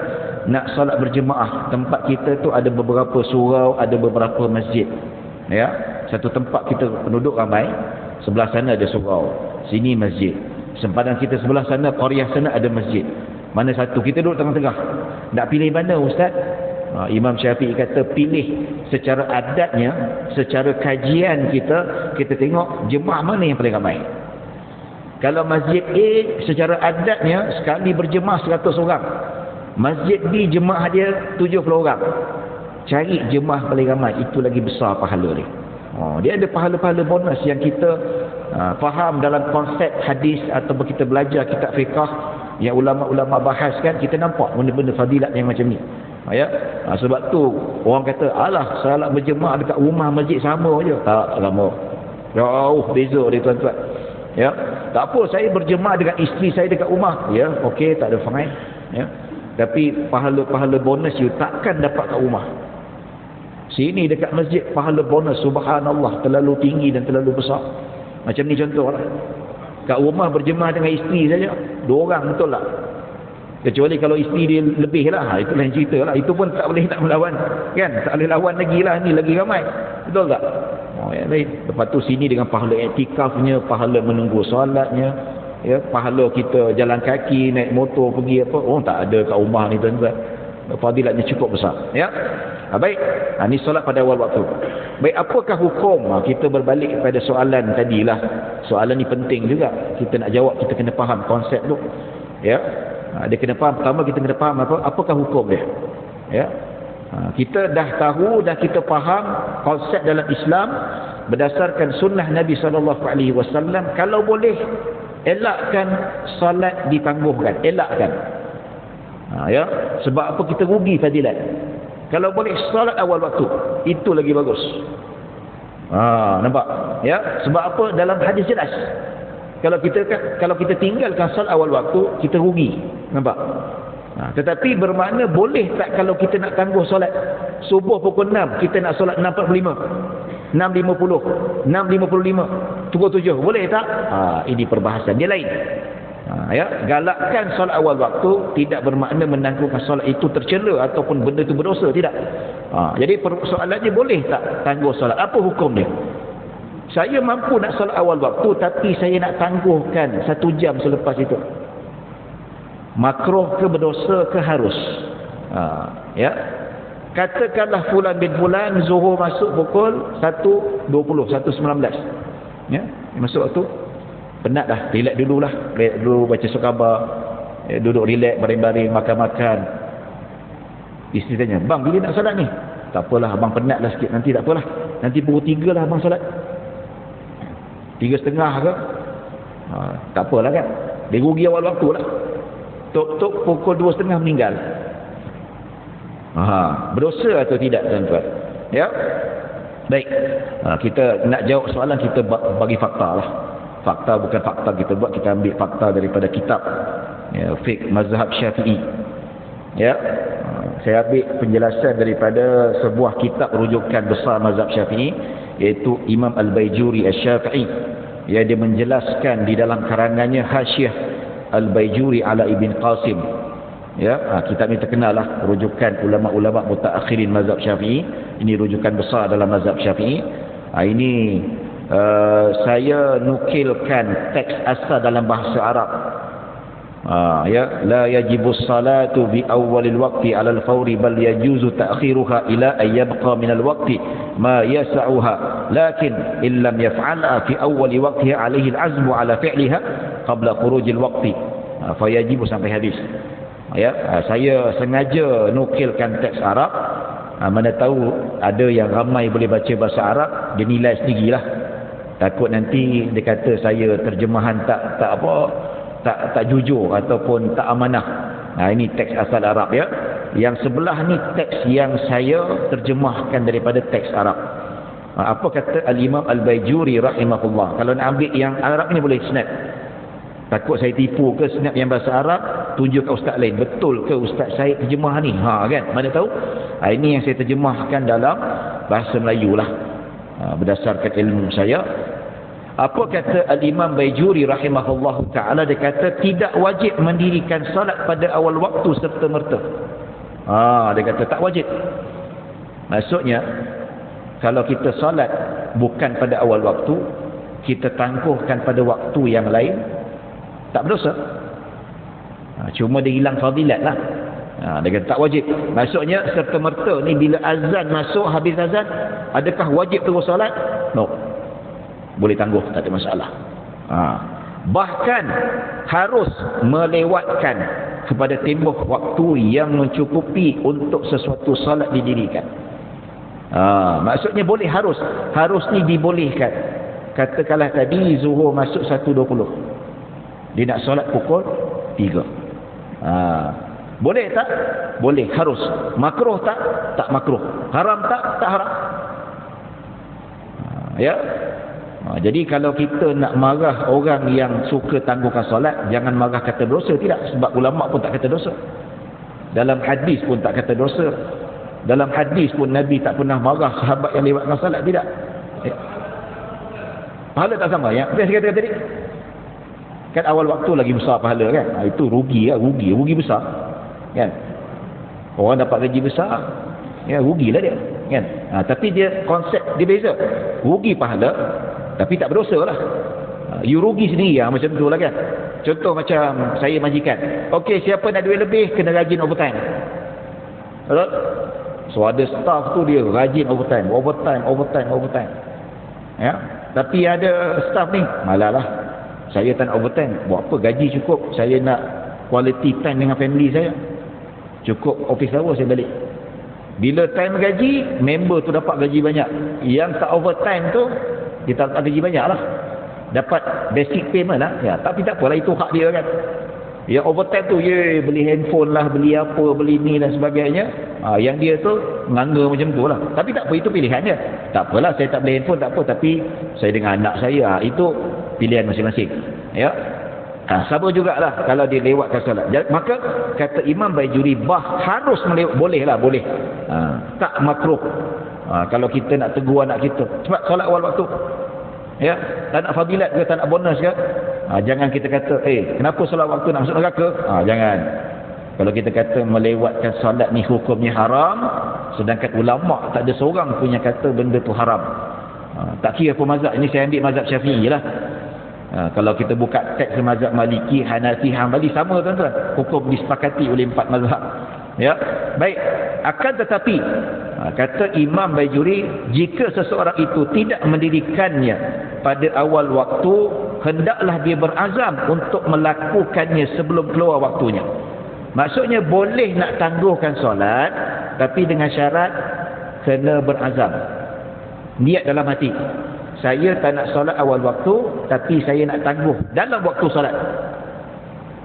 nak solat berjemaah, tempat kita tu ada beberapa surau, ada beberapa masjid. Ya, satu tempat kita penduduk ramai, sebelah sana ada surau, sini masjid. Sempadan kita sebelah sana, qaryah sana ada masjid. Mana satu? Kita duduk tengah-tengah. Nak pilih mana, Ustaz? Imam Syafi'i kata pilih secara adatnya, secara kajian kita tengok jemaah mana yang paling ramai. Kalau masjid A secara adatnya sekali berjemaah 100 orang. Masjid B jemaah dia 70 orang. Cari jemaah paling ramai, itu lagi besar pahala dia. Dia ada pahala-pahala bonus yang kita faham dalam konsep hadis ataupun kita belajar kitab fiqh yang ulama-ulama bahas kan, kita nampak benda-benda fadilat yang macam ni. Ya. Sebab tu orang kata, alah salat berjemaah dekat rumah masjid sama je. Tak sama. Jauh beza dia tuan-tuan. Ya. Tak apa saya berjemaah dengan isteri saya dekat rumah. Ya, okey, tak ada fine. Ya. Tapi pahala-pahala bonus you takkan dapat kat rumah. Sini dekat masjid pahala bonus subhanallah terlalu tinggi dan terlalu besar. Macam ni contohlah. Kat rumah berjemaah dengan isteri saja 2 orang betul tak? Kecuali kalau isteri dia lebih lah, itu lain cerita lah. Itu pun tak boleh nak melawan kan, tak boleh lawan lagi lah, ni lagi ramai, betul tak? Ya, baik. Lepas tu sini dengan pahala iktikafnya, pahala menunggu solatnya, ya, pahala kita jalan kaki, naik motor pergi apa, tak ada kat rumah ni tuan-tuan. Fadilatnya cukup besar. Ya. Baik. Ni solat pada awal waktu. Baik, apakah hukum? Kita berbalik kepada soalan tadilah. Soalan ni penting juga. Kita nak jawab, kita kena faham konsep tu. Ya. Dia kena faham, pertama kita kena faham apakah hukum dia. Ya. Kita dah tahu, dah kita faham konsep dalam Islam berdasarkan sunnah Nabi SAW. Kalau boleh elakkan solat ditangguhkan, elakkan. Ya, sebab apa? Kita rugi fadilat. Kalau boleh solat awal waktu, itu lagi bagus. Nampak? Ya, sebab apa? Dalam hadis jelas. Kalau kita tinggalkan solat awal waktu, kita rugi. Nampak? Tetapi bermakna boleh tak kalau kita nak tangguh solat subuh pukul 6, kita nak solat 6.45, 6.50, 6.55, pukul 7, boleh tak? Ini perbahasan dia lain. Ya, galakkan solat awal waktu tidak bermakna menangguhkan solat itu tercela ataupun benda itu berdosa, tidak. Jadi persoalannya boleh tak tangguh solat? Apa hukum dia? Saya mampu nak solat awal waktu tapi saya nak tangguhkan 1 jam selepas itu. Makruh ke berdosa ke harus? Ya. Katakanlah fulan bin fulan zuhur masuk pukul 1.20, 1.19. Ya, masuk waktu. Penat dah, relax dululah. Relax dulu, baca surat khabar. Duduk relax, baring-baring, makan-makan. Isteri tanya, "Bang, bila nak solat ni?" "Tak apalah, abang penat lah sikit. Nanti tak apalah. Nanti pukul 3 lah abang solat." 3.30 ke? Tak apalah kan. Dia rugi awal waktu lah. Tok-tok pukul 2.30 meninggal. Berdosa atau tidak tuan-tuan? Ya. Baik. Kita nak jawab soalan, kita bagi fakta lah. Fakta bukan fakta kita buat, kita ambil fakta daripada kitab ya, fiqh mazhab Syafi'i. Ya. Saya ambil penjelasan daripada sebuah kitab rujukan besar mazhab Syafi'i iaitu Imam Al-Baijuri Asy-Syafi'i. Ya, dia menjelaskan di dalam karangannya Hasyiah Al-Baijuri ala Ibn Qasim. Ya, kitab ini terkenal lah, rujukan ulama-ulama mutaakhirin mazhab Syafi'i. Ini rujukan besar dalam mazhab Syafi'i. Ini saya nukilkan teks asal dalam bahasa Arab. Ya, la yajibu salatu bi awwalil waqti 'ala al-fawri bal yajuzu ta'khiruha ila ay yabqa min al-waqti ma yas'uha lakin in lam yaf'alha fi awwali waqtiha 'alayhi al-'azmu 'ala fi'liha qabla khurujil waqti fa yajibu sampai hadis. Ya, saya sengaja nukilkan teks Arab. Mana tahu ada yang ramai boleh baca bahasa Arab, dia nilai sendirilah. Takut nanti dia kata saya terjemahan tak jujur ataupun tak amanah. Ini teks asal Arab ya. Yang sebelah ni teks yang saya terjemahkan daripada teks Arab. Apa kata Al-Imam Al-Baijuri rahimahullah. Kalau nak ambil yang Arab ni boleh snap. Takut saya tipu ke snap yang bahasa Arab, tunjuk ke ustaz lain. Betul ke ustaz saya terjemah ni? Kan? Mana tahu? Ini yang saya terjemahkan dalam bahasa Melayu lah. Berdasarkan ilmu saya. Apa kata Al-Imam Baijuri rahimahullahu ta'ala? Dia kata tidak wajib mendirikan salat pada awal waktu serta-merta. Dia kata tak wajib. Maksudnya, kalau kita salat bukan pada awal waktu, kita tangguhkan pada waktu yang lain, tak berdosa. Cuma dia hilang fadilat lah. Dia kata tak wajib. Maksudnya serta-merta ni bila azan masuk, habis azan, adakah wajib terus salat? No. Boleh tangguh, tak ada masalah. Bahkan harus melewatkan kepada tempoh waktu yang mencukupi untuk sesuatu salat didirikan. Maksudnya boleh, harus ni dibolehkan. Katakanlah tadi zuhur masuk 1.20, dia nak solat pukul 3. Boleh tak? Boleh, harus. Makruh tak? Tak makruh. Haram tak? Tak haram. Ya. Jadi kalau kita nak marah orang yang suka tangguhkan solat, jangan marah kata dosa, tidak. Sebab ulama pun tak kata dosa. Dalam hadis pun tak kata dosa. Dalam hadis pun Nabi tak pernah marah sahabat yang lewatkan solat, tidak. Ya. Pahala tak sama ya. Apa saya kata tadi? Kan awal waktu lagi besar pahala kan. Itu rugi lah, rugi besar. Kan? Orang dapat gaji besar, ya rugilah dia, kan? Tapi dia konsep dia beza. Rugi pahala tapi tak berdosa lah. You rugi sendiri macam tu lah kan. Contoh macam saya majikan. Okey, siapa nak duit lebih kena rajin overtime. Betul? So ada staff tu dia rajin overtime. Ya. Tapi ada staff ni malalah. Saya tak nak overtime. Buat apa, gaji cukup. Saya nak quality time dengan family saya. Cukup office hour saya balik. Bila time gaji, member tu dapat gaji banyak. Yang tak overtime tu, dia tak dapat gaji banyak lah. Dapat basic payment lah. Ya, tapi tak apalah, itu hak dia kan. Yang overtime tu, beli handphone lah, beli apa, beli ni dan sebagainya. Yang dia tu, nganga macam tu lah. Tapi tak apa, itu pilihan dia. Tak apalah, saya tak beli handphone, tak apa. Tapi, saya dengan anak saya, itu pilihan masing-masing. Ya. Sama jugalah kalau dia lewatkan solat. Maka kata Imam Baijuri harus melewat, boleh. Tak makruh. Kalau kita nak tegur anak kita, cepat solat awal waktu. Ya, tak nak fadilat ke, tak nak bonus ke? Jangan kita kata, kenapa solat waktu nak masuk neraka? Jangan. Kalau kita kata melewatkan solat ni hukumnya haram, sedangkan ulama tak ada seorang pun yang kata benda tu haram. Tak kira apa mazhab. Ini saya ambil mazhab Syafi'i lah. Kalau kita buka teks mazhab Maliki, Hanafi, Hambali, sama tuan-tuan. Hukum disepakati oleh 4 mazhab. Ya, baik. Akan tetapi, kata Imam Baijuri, jika seseorang itu tidak mendirikannya pada awal waktu, hendaklah dia berazam untuk melakukannya sebelum keluar waktunya. Maksudnya boleh nak tangguhkan solat, tapi dengan syarat kena berazam. Niat dalam hati. Saya tak nak solat awal waktu, tapi saya nak tangguh dalam waktu solat.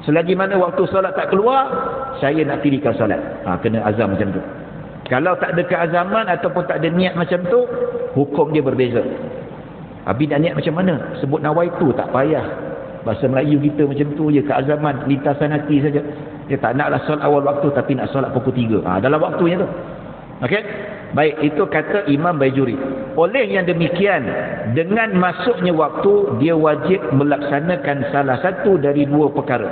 Selagi mana waktu solat tak keluar, saya nak dirikan solat. Kena azam macam tu. Kalau tak ada keazaman ataupun tak ada niat macam tu, hukum dia berbeza. Habis nak niat macam mana? Sebut nawaitu tak payah. Bahasa Melayu kita macam tu je, keazaman, lintasan hati saja. Dia tak naklah solat awal waktu, tapi nak solat pukul 3. Dalam waktunya tu. Okey? Baik, itu kata Imam Baijuri. Oleh yang demikian, dengan masuknya waktu, dia wajib melaksanakan salah satu dari dua perkara.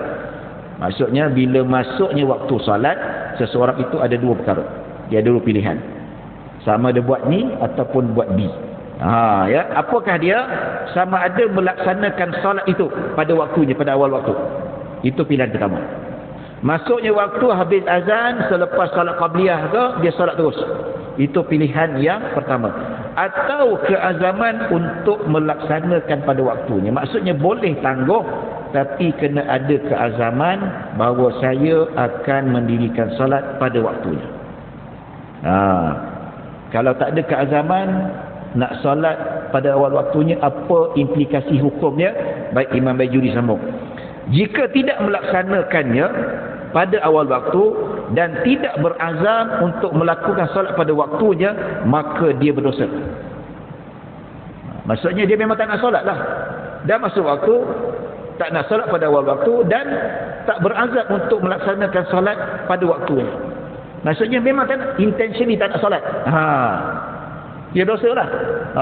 Maksudnya, bila masuknya waktu salat, seseorang itu ada dua perkara. Dia ada dua pilihan. Sama ada buat ni ataupun buat B. Ya, apakah dia? Sama ada melaksanakan salat itu pada waktunya, pada awal waktu. Itu pilihan pertama. Masuknya waktu, habis azan, selepas salat qabliyah ke, dia salat terus. Itu pilihan yang pertama. Atau keazaman untuk melaksanakan pada waktunya. Maksudnya boleh tangguh, tapi kena ada keazaman bahawa saya akan mendirikan salat pada waktunya. Kalau tak ada keazaman nak salat pada awal waktunya, apa implikasi hukumnya? Baik, Imam Baijuri sambung. Jika tidak melaksanakannya pada awal waktu dan tidak berazam untuk melakukan solat pada waktunya, maka dia berdosa. Maksudnya dia memang tak nak solat lah. Dah masuk waktu, tak nak solat pada awal waktu dan tak berazam untuk melaksanakan solat pada waktunya. Maksudnya memang tak nak, intentionally tak nak solat. Dia dosa lah.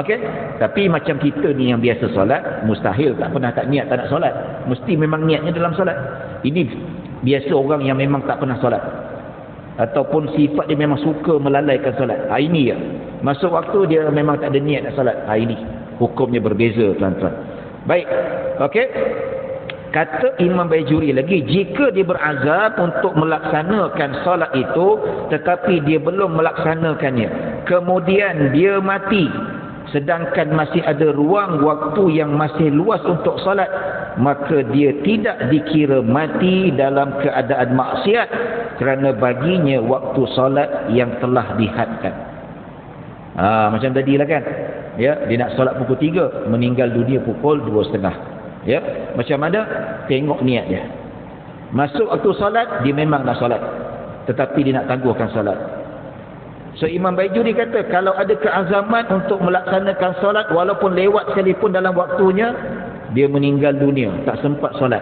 Okey? Tapi macam kita ni yang biasa solat, mustahil tak pernah tak niat tak nak solat. Mesti memang niatnya dalam solat. Ini biasa orang yang memang tak pernah solat. Ataupun sifat dia memang suka melalaikan solat. Ini ya. Masuk waktu dia memang tak ada niat nak solat. Ini hukumnya berbeza, tuan-tuan. Baik. Okey? Kata Imam Baijuri lagi, jika dia berazam untuk melaksanakan solat itu tetapi dia belum melaksanakannya, kemudian dia mati sedangkan masih ada ruang waktu yang masih luas untuk solat, maka dia tidak dikira mati dalam keadaan maksiat kerana baginya waktu solat yang telah dihadkan. Macam tadilah kan, ya, dia nak solat pukul 3, meninggal dunia pukul 2.30. Ya, macam mana? Tengok niat dia. Masuk waktu solat, dia memang nak solat, tetapi dia nak tangguhkan solat. So Imam Baijuri kata, kalau ada keazaman untuk melaksanakan solat walaupun lewat sekalipun dalam waktunya, dia meninggal dunia, tak sempat solat,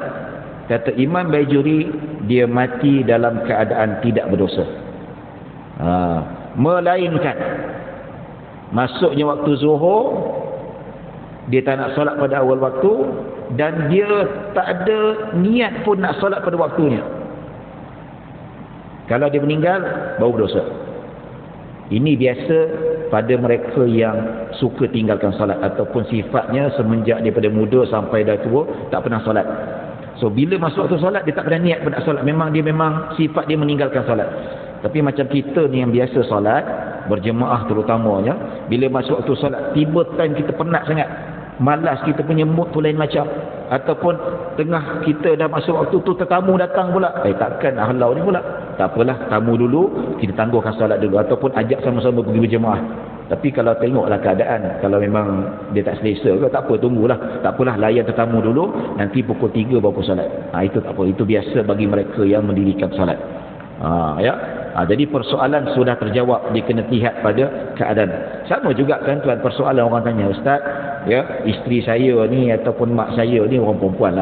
kata Imam Baijuri, dia mati dalam keadaan tidak berdosa. Melainkan masuknya waktu zuhur, dia tak nak solat pada awal waktu dan dia tak ada niat pun nak solat pada waktunya. Kalau dia meninggal, baru berdosa. Ini biasa pada mereka yang suka tinggalkan solat ataupun sifatnya semenjak daripada muda sampai dah tua tak pernah solat. So bila masuk waktu solat, dia tak pernah niat pun nak solat. Dia memang sifat dia meninggalkan solat. Tapi macam kita ni yang biasa solat berjemaah terutamanya, bila masuk waktu solat, tiba time kita penat sangat, malas, kita punya mood tu lain macam, ataupun tengah kita dah masuk waktu tu tetamu datang pula, takkan halau ni pula, tak apalah, tamu dulu, kita tangguhkan solat dulu, ataupun ajak sama-sama pergi berjemaah. Tapi kalau tengoklah keadaan, kalau memang dia tak selesa ke, tak apa, tunggulah, tak apalah, layan tetamu dulu, nanti pukul 3 baru solat. Itu tak apa, itu biasa bagi mereka yang mendirikan solat. Jadi persoalan sudah terjawab, dia kena lihat pada keadaan. Sama juga kan tuan, persoalan orang tanya, Ustaz, ya, isteri saya ni ataupun mak saya ni orang perempuan.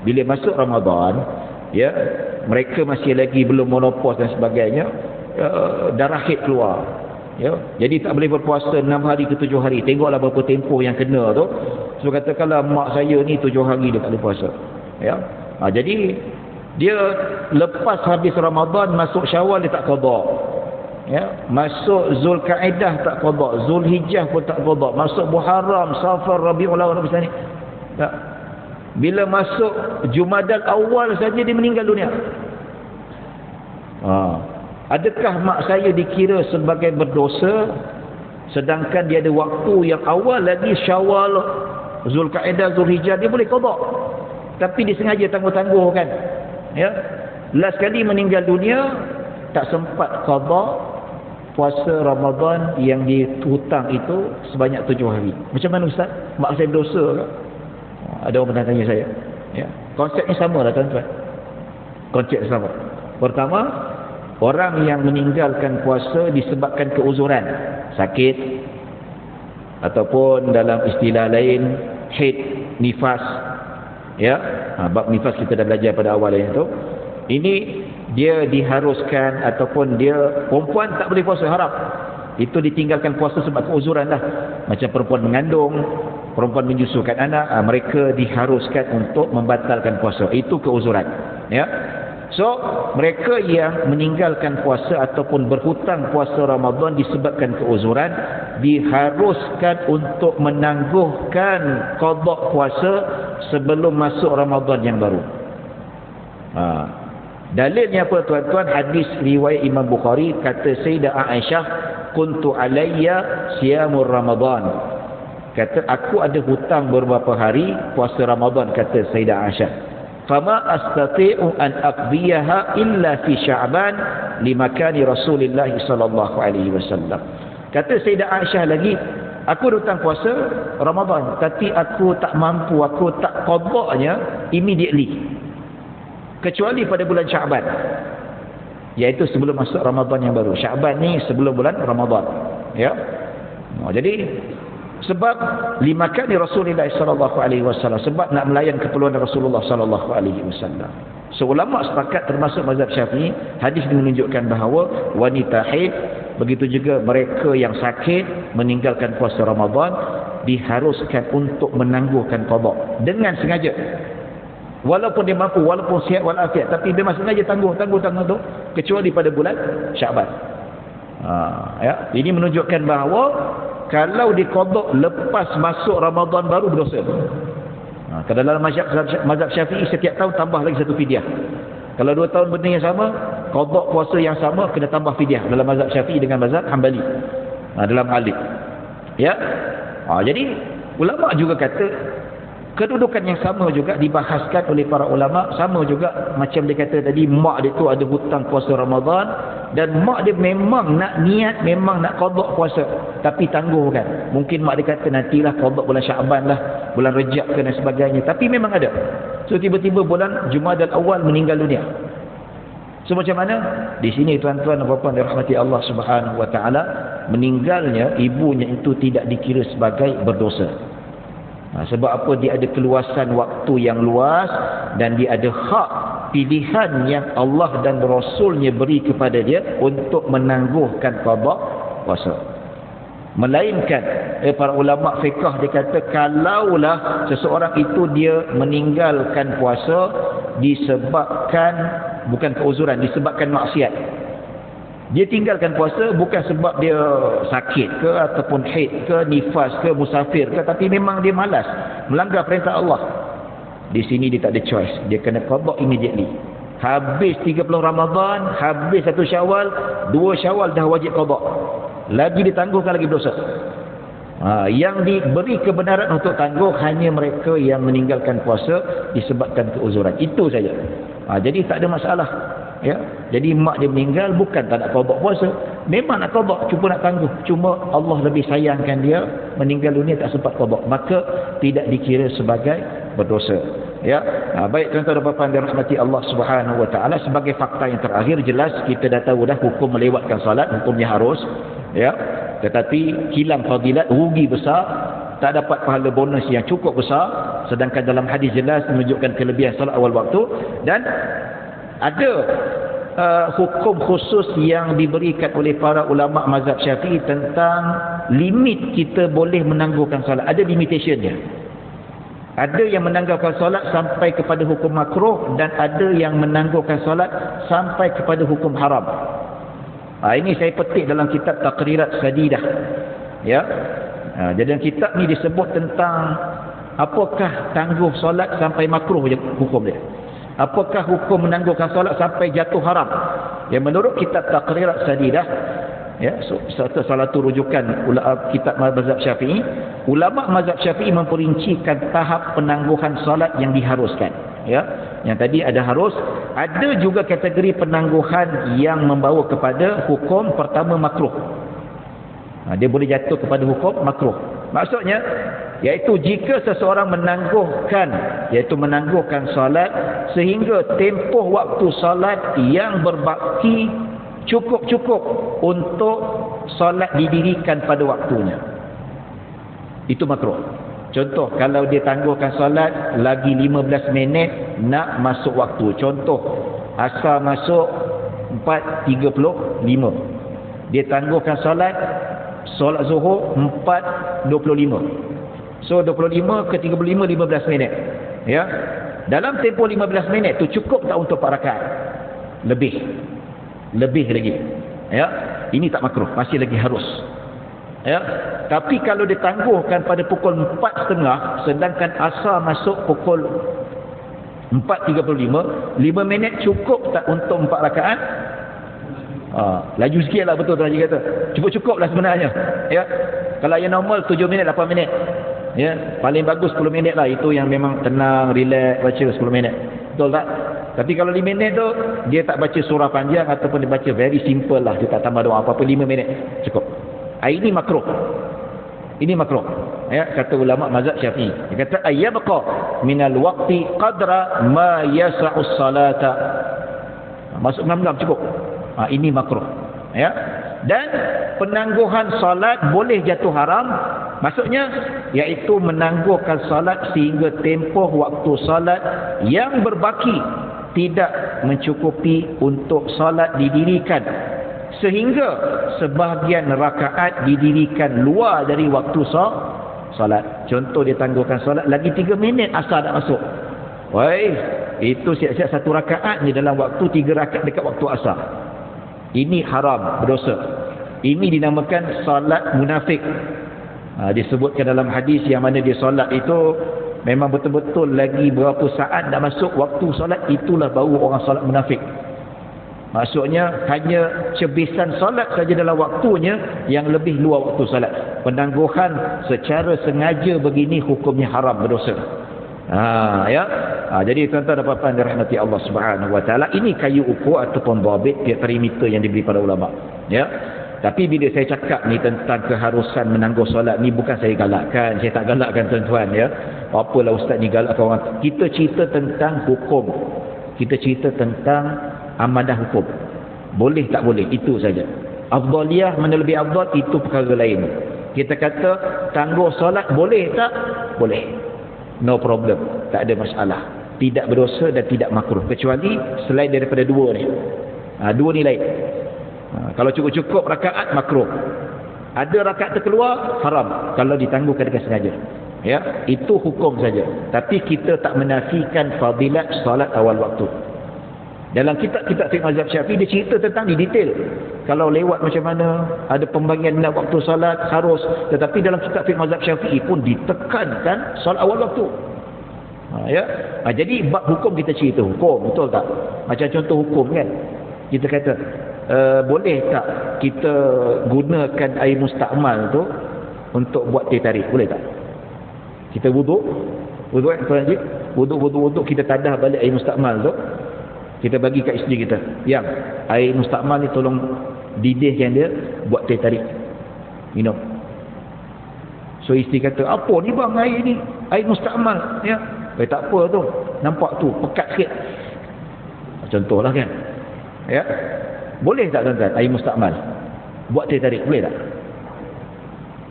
Bila masuk Ramadan, ya, mereka masih lagi belum menopause dan sebagainya, darah haid keluar. Ya, jadi tak boleh berpuasa 6 hari ke 7 hari. Tengoklah berapa tempoh yang kena tu. So katakanlah mak saya ni 7 hari dia tak boleh puasa. Ya. Jadi dia lepas habis Ramadan, masuk Syawal dia tak qada. Ya, masuk Zulkaidah tak qada, Zulhijjah pun tak qada, masuk Muharram, Safar, Rabiul Awal macam ni. Tak. Bila masuk Jumadal Awal saja dia meninggal dunia. Adakah mak saya dikira sebagai berdosa sedangkan dia ada waktu yang awal lagi, Syawal, Zulkaidah, Zulhijjah, dia boleh qada. Tapi dia sengaja tangguh-tangguhkan. Ya, last kali meninggal dunia tak sempat qada puasa Ramadan yang dihutang itu sebanyak 7 hari. Macam mana Ustaz? Mak saya berdosa ke? Ada orang pernah tanya saya. Ya, konsepnya sama lah tuan-tuan. Konsep sama. Pertama, orang yang meninggalkan puasa disebabkan keuzuran, sakit, ataupun dalam istilah lain haid, nifas. Ya, bab nifas kita dah belajar pada awal itu. Ini dia diharuskan ataupun dia perempuan tak boleh puasa, haram. Itu ditinggalkan puasa sebab keuzuran lah. Macam perempuan mengandung, perempuan menyusukan anak, mereka diharuskan untuk membatalkan puasa. Itu keuzuran. Ya. So, mereka yang meninggalkan puasa ataupun berhutang puasa Ramadan disebabkan keuzuran, diharuskan untuk menangguhkan qada puasa sebelum masuk Ramadan yang baru. Dalilnya apa tuan-tuan? Hadis riwayat Imam Bukhari, kata Sayyidah Aisyah, kuntu alayya siyamur Ramadan. Kata, aku ada hutang beberapa hari puasa Ramadan, kata Sayyidah Aisyah. Fama astati'u an aqdiyaha illa fi Sya'ban limakani Rasulullah sallallahu alaihi wasallam. Kata Sayyidah Aisyah lagi, aku hutang puasa Ramadan tapi aku tak mampu, aku tak qadanya immediately, kecuali pada bulan Sya'ban, iaitu sebelum masuk Ramadan yang baru. Sya'ban ni sebelum bulan Ramadan. Ya. Jadi sebab limakani Rasulullah sallallahu alaihi wasallam, sebab nak melayan keperluan Rasulullah sallallahu alaihi wasallam. So ulama sepakat, termasuk mazhab Syafi'i, hadis ini menunjukkan bahawa wanita haid, begitu juga mereka yang sakit meninggalkan puasa Ramadan diharuskan untuk menangguhkan qada dengan sengaja. Walaupun dia mampu, walaupun sihat walafiat, tapi dia masih sengaja tangguh tu, kecuali pada bulan Sya'ban. Ya, ini menunjukkan bahawa kalau diqada lepas masuk Ramadan baru berdosa. Kalau dalam mazhab Syafi'i setiap tahun tambah lagi satu fidyah. Kalau 2 tahun benda yang sama, qada puasa yang sama kena tambah fidyah dalam mazhab Syafi'i dengan mazhab Hanbali. Dalam Malik. Ya. Jadi ulama juga kata kedudukan yang sama juga dibahaskan oleh para ulama, sama juga macam dia kata tadi, mak dia tu ada hutang puasa Ramadan dan mak dia memang nak niat, memang nak qada puasa tapi tangguhkan. Mungkin mak dia kata nantilah qada bulan Sya'ban lah, bulan Rejab ke dan sebagainya, tapi memang ada. So tiba-tiba bulan Jumadal Awal meninggal dunia. So macam mana? Di sini tuan-tuan dan puan-puan dirahmati Allah Subhanahu wa taala, meninggalnya ibunya itu tidak dikira sebagai berdosa. Sebab apa? Dia ada keluasan waktu yang luas dan dia ada hak pilihan yang Allah dan Rasulnya beri kepada dia untuk menangguhkan qada puasa. Melainkan para ulama fiqh dia kata, kalaulah seseorang itu dia meninggalkan puasa disebabkan, bukan keuzuran, disebabkan maksiat. Dia tinggalkan puasa bukan sebab dia sakit ke ataupun haid ke, nifas ke, musafir ke, tapi memang dia malas, melanggar perintah Allah. Di sini dia tak ada choice, dia kena qada immediately. Habis 30 Ramadan, habis 1 Syawal, 2 Syawal dah wajib qada. Lagi ditangguhkan lagi berdosa. Yang diberi kebenaran untuk tangguh hanya mereka yang meninggalkan puasa disebabkan keuzuran. Itu saja. Jadi tak ada masalah. Ya, jadi mak dia meninggal bukan tak nak qada puasa, memang nak qada, cuma nak tangguh, cuma Allah lebih sayangkan dia meninggal dunia tak sempat qada, maka tidak dikira sebagai berdosa. Ya, baik tuan-tuan dan puan-puan dirahmati Allah Subhanahu wa taala, sebagai fakta yang terakhir, jelas kita dah tahu dah hukum melewatkan salat hukumnya harus, ya, tetapi hilang fadilat, rugi besar, tak dapat pahala bonus yang cukup besar. Sedangkan dalam hadis jelas menunjukkan kelebihan salat awal waktu, dan ada hukum khusus yang diberikan oleh para ulama mazhab Syafi'i tentang limit kita boleh menangguhkan solat. Ada limitationnya. Ada yang menangguhkan solat sampai kepada hukum makruh, dan ada yang menangguhkan solat sampai kepada hukum haram. Ini saya petik dalam kitab Taqrirat Sadidah. Ya. Jadi dalam kitab ni disebut tentang apakah tangguh solat sampai makruh hukum dia. Apakah hukum menangguhkan solat sampai jatuh haram? Yang menurut kitab Taqrirat Sadidah, ya, salah satu rujukan kitab mazhab Syafi'i, ulama mazhab Syafi'i memperincikan tahap penangguhan solat yang diharuskan. Ya, yang tadi ada harus, ada juga kategori penangguhan yang membawa kepada hukum pertama makruh. Dia boleh jatuh kepada hukum makruh. Maksudnya iaitu jika seseorang menangguhkan solat sehingga tempoh waktu solat yang berbakti cukup untuk solat didirikan pada waktunya, itu makruh. Contoh, kalau dia tangguhkan solat lagi 15 minit nak masuk waktu, contoh asar masuk 4.35, dia tangguhkan solat zuhur 4.25. So 25 ke 35, 15 minit. Ya. Dalam tempoh 15 minit tu cukup tak untuk 4 rakaat? Lebih lagi. Ya. Ini tak makruh, masih lagi harus. Ya. Tapi kalau ditangguhkan pada pukul 4.30, sedangkan asar masuk pukul 4.35, 5 minit cukup tak untuk 4 rakaat? Laju sikit lah, betul Tuan Haji kata. Cukup lah sebenarnya. Ya. Kalau yang normal 7 minit, 8 minit. Ya, paling bagus 10 minit lah. Itu yang memang tenang, relax, baca 10 minit. Betul tak? Tapi kalau 5 minit tu, dia tak baca surah panjang ataupun dia baca very simple lah. Dia tak tambah doa apa-apa, 5 minit cukup. Ini makruh. Ini makruh. Ya, kata ulama mazhab Syafi'i. Dia kata ayyabqa minal waqti qadra ma yasa'us salata. Masuk 6 jam cukup. Ini makruh. Ya. Dan penangguhan salat boleh jatuh haram, maksudnya iaitu menangguhkan salat sehingga tempoh waktu salat yang berbaki tidak mencukupi untuk salat didirikan, sehingga sebahagian rakaat didirikan luar dari waktu salat. Contoh dia tangguhkan salat lagi 3 minit asar dah masuk. Woi, itu siap-siap 1 rakaat ni dalam waktu 3 rakaat dekat waktu asar. Ini haram, berdosa. Ini dinamakan salat munafik. Disebutkan dalam hadis yang mana dia solat itu memang betul-betul lagi berapa saat nak masuk waktu solat, itulah baru orang solat munafik. Maksudnya hanya cebisan solat saja dalam waktunya yang lebih luar waktu solat. Penangguhan secara sengaja begini hukumnya haram, berdosa. Jadi tuan-tuan dan puan-puan dirahmati Allah Subhanahu wa taala, ini kayu ukur ataupun dhabit, perimeter yang diberi pada ulama. Ya. Tapi bila saya cakap ni tentang keharusan menangguh solat ni, bukan saya galakkan, saya tak galakkan tuan-tuan ya. Apalah ustaz ni galakkan orang. Kita cerita tentang hukum. Kita cerita tentang amanah hukum. Boleh tak boleh, itu saja. Afdaliyah mana lebih afdal, itu perkara lain. Kita kata tangguh solat boleh tak? Boleh. No problem, tak ada masalah. Tidak berdosa dan tidak makruh, kecuali selain daripada dua ni. Dua ni lain. Kalau cukup-cukup rakaat makruh. Ada rakaat terkeluar haram kalau ditangguhkan dengan sengaja. Ya, itu hukum saja. Tapi kita tak menafikan fadilat solat awal waktu. Dalam kitab-kitab fiqh mazhab Syafi'i dia cerita tentang di detail. Kalau lewat macam mana, ada pembagian waktu solat harus, tetapi dalam kitab fiqh mazhab Syafi'i pun ditekankan solat awal waktu. Jadi bab hukum kita cerita hukum, betul tak? Macam contoh hukum kan. Kita kata boleh tak kita gunakan air mustakmal tu untuk buat teh tarik? Boleh tak? Kita wuduk Tuan Haji, wuduk kita tadah balik air mustakmal tu, kita bagi kat isteri kita, yang air mustakmal ni tolong didihkan dia buat teh tarik, minum. So isteri kata, apa ni bang air ni? Air mustakmal. Ya. Tak apa tu, nampak tu pekat sikit. Contohlah kan. Ya. Boleh tak tuan-tuan air mustakmal buat teh tarik? Boleh tak?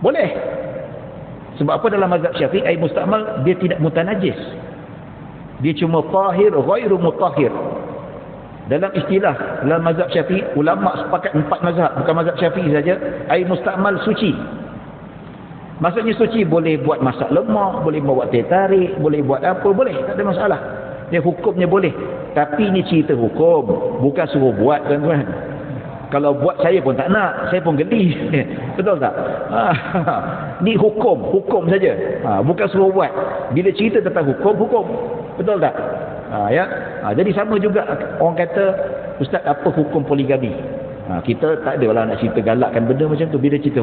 Boleh. Sebab apa? Dalam mazhab Syafi'i air mustakmal dia tidak mutanajis. Dia cuma tahir ghairu mutahhir. Dalam istilah dalam mazhab Syafi'i, ulama sepakat 4 mazhab, bukan mazhab Syafi'i saja, air mustakmal suci. Maksudnya suci, boleh buat masak lemak, boleh buat teh tarik, boleh buat apa, boleh, tak ada masalah. Dia hukumnya boleh. Tapi ni cerita hukum, bukan suruh buat tuan-tuan. Kalau buat saya pun tak nak, saya pun geli. Betul tak? Ni hukum saja. Bukan suruh buat. Bila cerita tentang hukum. Betul tak? Jadi sama juga orang kata, ustaz apa hukum poligami? Kita tak adalah nak cerita galakkan benda macam tu. Bila cerita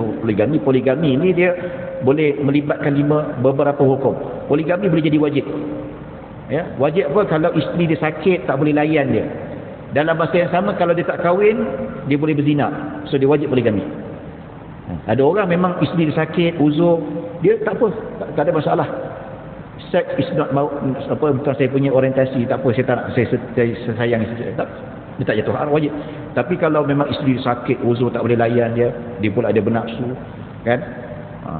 poligami ni dia boleh melibatkan beberapa hukum. Poligami boleh jadi wajib. Ya, wajib apa? Kalau isteri dia sakit tak boleh layan dia. Dalam masa yang sama kalau dia tak kahwin, dia boleh berzina. So dia wajib poligami. Ada orang memang isteri dia sakit, uzur, dia tak apa, tak ada masalah. Sex is not bukan saya punya orientasi, tak apa, saya tak nak, saya sayang isteri. Dia tak jatuh haram, wajib. Tapi kalau memang isteri dia sakit, uzur, tak boleh layan dia pula ada bernafsu, kan?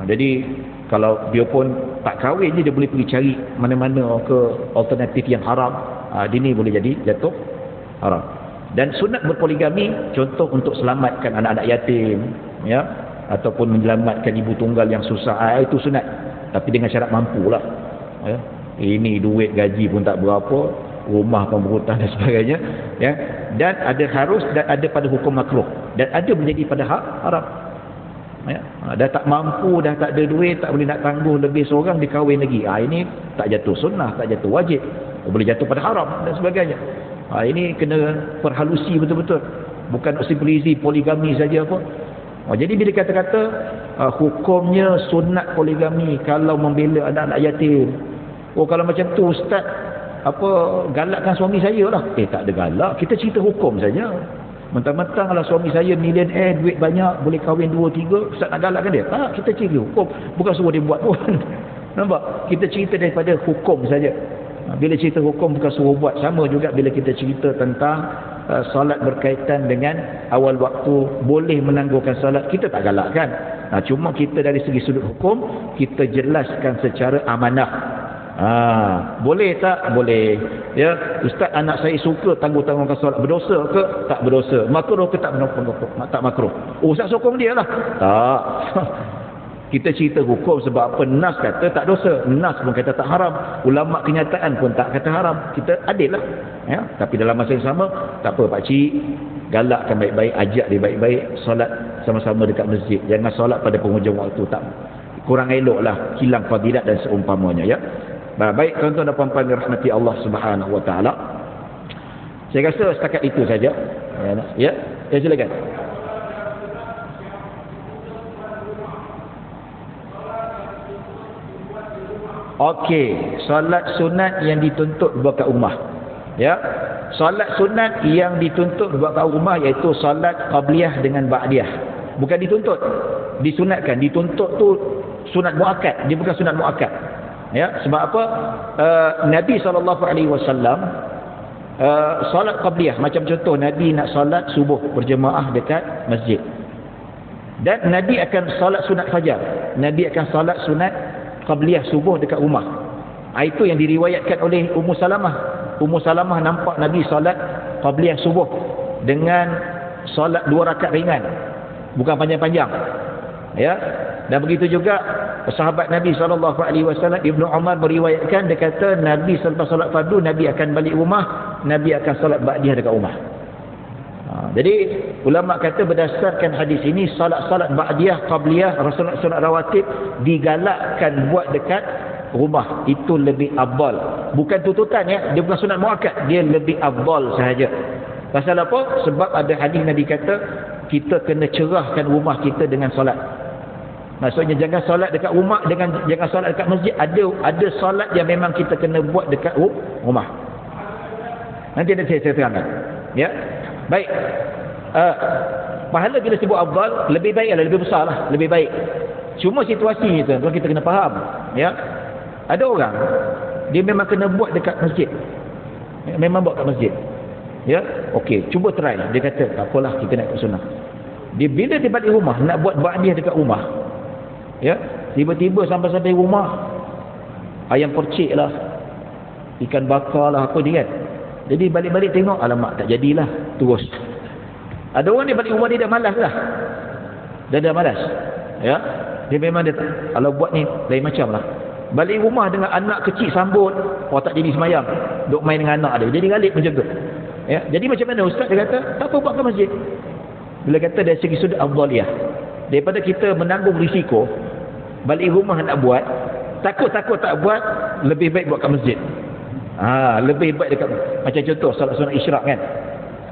Jadi kalau dia pun tak kahwin, dia boleh pergi cari mana-mana ke alternatif yang haram. Dia ni boleh jadi jatuh haram. Dan sunat berpoligami contoh untuk selamatkan anak-anak yatim, ya, ataupun menyelamatkan ibu tunggal yang susah, itu sunat, tapi dengan syarat mampulah, ya. Ini duit gaji pun tak berapa, rumah pun berhutang dan sebagainya, ya. Dan ada harus, dan ada pada hukum makruh, dan ada menjadi pada haram, ya. Dah tak mampu, dah tak ada duit, tak boleh nak tangguh lebih seorang, dikahwin lagi, ini tak jatuh sunnah, tak jatuh wajib, boleh jatuh pada haram dan sebagainya. Ini kena perhalusi betul-betul, bukan simply poligami saja pun. Jadi bila kata-kata hukumnya sunat poligami kalau membela anak-anak yatim, kalau macam tu ustaz galakkan suami saya lah. Tak ada galak, kita cerita hukum saja. Mentang-mentang lah suami saya millionaire, duit banyak, boleh kahwin 2-3, ustaz nak galakkan dia? Tak, kita cerita hukum, bukan suruh dia buat pun. Nampak? Kita cerita daripada hukum saja. Bila cerita hukum bukan suruh buat. Sama juga bila kita cerita tentang solat berkaitan dengan awal waktu, boleh menangguhkan solat, kita tak galakkan. Cuma kita dari segi sudut hukum, kita jelaskan secara amanah. Boleh tak? Boleh. Ya, ustaz, anak saya suka tangguh-tangguhkan solat, berdosa ke? Tak berdosa. Makruh ke? Tak makruh. Ustaz sokong dia lah. Tak. Kita cerita hukum sebab apa? Nas kata tak dosa, Nas pun kata tak haram, ulama kenyataan pun tak kata haram. Kita adil lah, ya. Tapi dalam masa yang sama, tak apa pakcik, galakkan baik-baik, ajak dia baik-baik, solat sama-sama dekat masjid. Jangan solat pada penghujung waktu, tak, kurang elok lah, hilang fadilat dan seumpamanya, ya. Baik, tuan-tuan dan puan-puan dirahmati Allah Subhanahu wa taala. Saya rasa setakat itu saja. Ya, silakan. Okey, solat sunat yang dituntut buat kat rumah. Ya. Solat sunat yang dituntut buat kat rumah iaitu solat qabliyah dengan ba'diyah. Bukan dituntut, disunatkan. Dituntut tu sunat muakkad, dia bukan sunat muakkad. Ya, sebab apa? Nabi SAW solat qabliyah, macam contoh Nabi nak solat subuh berjemaah dekat masjid. Dan Nabi akan solat sunat fajar. Nabi akan solat sunat qabliyah subuh dekat rumah. Itu yang diriwayatkan oleh Ummu Salamah. Ummu Salamah nampak Nabi solat qabliyah subuh dengan solat 2 rakaat ringan, bukan panjang-panjang, ya. Dan begitu juga sahabat Nabi SAW Ibnu Umar meriwayatkan, dia kata Nabi selepas solat fardu, Nabi akan balik rumah, Nabi akan solat ba'diyah dekat rumah. Jadi ulama kata berdasarkan hadis ini, salat-salat ba'diyah, qabliyah, solat rawatib digalakkan buat dekat rumah. Itu lebih afdal. Bukan tuntutan, ya. Dia bukan sunat muakkad, dia lebih afdal sahaja. Pasal apa? Sebab ada hadis Nabi kata kita kena cerahkan rumah kita dengan solat. Maksudnya jangan solat dekat rumah, jangan solat dekat masjid. Ada solat yang memang kita kena buat dekat rumah. Nanti ada saya terangkan, ya. Baik. Pahala bila sebut afdal, lebih baik lah, lebih besar lah, lebih baik. Cuma situasi ni tuan, kita kena faham, ya. Ada orang dia memang kena buat dekat masjid, memang buat kat masjid, ya. Okey, cuba try. Dia kata tak apalah, kita nak ikut sunnah. Dia bila dia balik rumah nak buat ba'diyah dekat rumah, ya, tiba-tiba sampai rumah ayam percik lah, ikan bakar lah, apa dia kan. Jadi balik-balik tengok, alamak, tak jadilah, terus. Ada orang dia balik rumah, dia dah malas lah. Dah malas, ya. Dia memang dia kalau buat ni lain macam lah. Balik rumah dengan anak kecil sambut, tak jadi semayang, duk main dengan anak dia, jadi galip macam tu, ya. Jadi macam mana ustaz? Dia kata tak apa, buat kat masjid. Bila kata dari segi sudut afdaliyah, daripada kita menanggung risiko balik rumah nak buat, takut tak buat, lebih baik buat kat masjid. Lebih baik dekat, macam contoh solat sunat isyraq kan.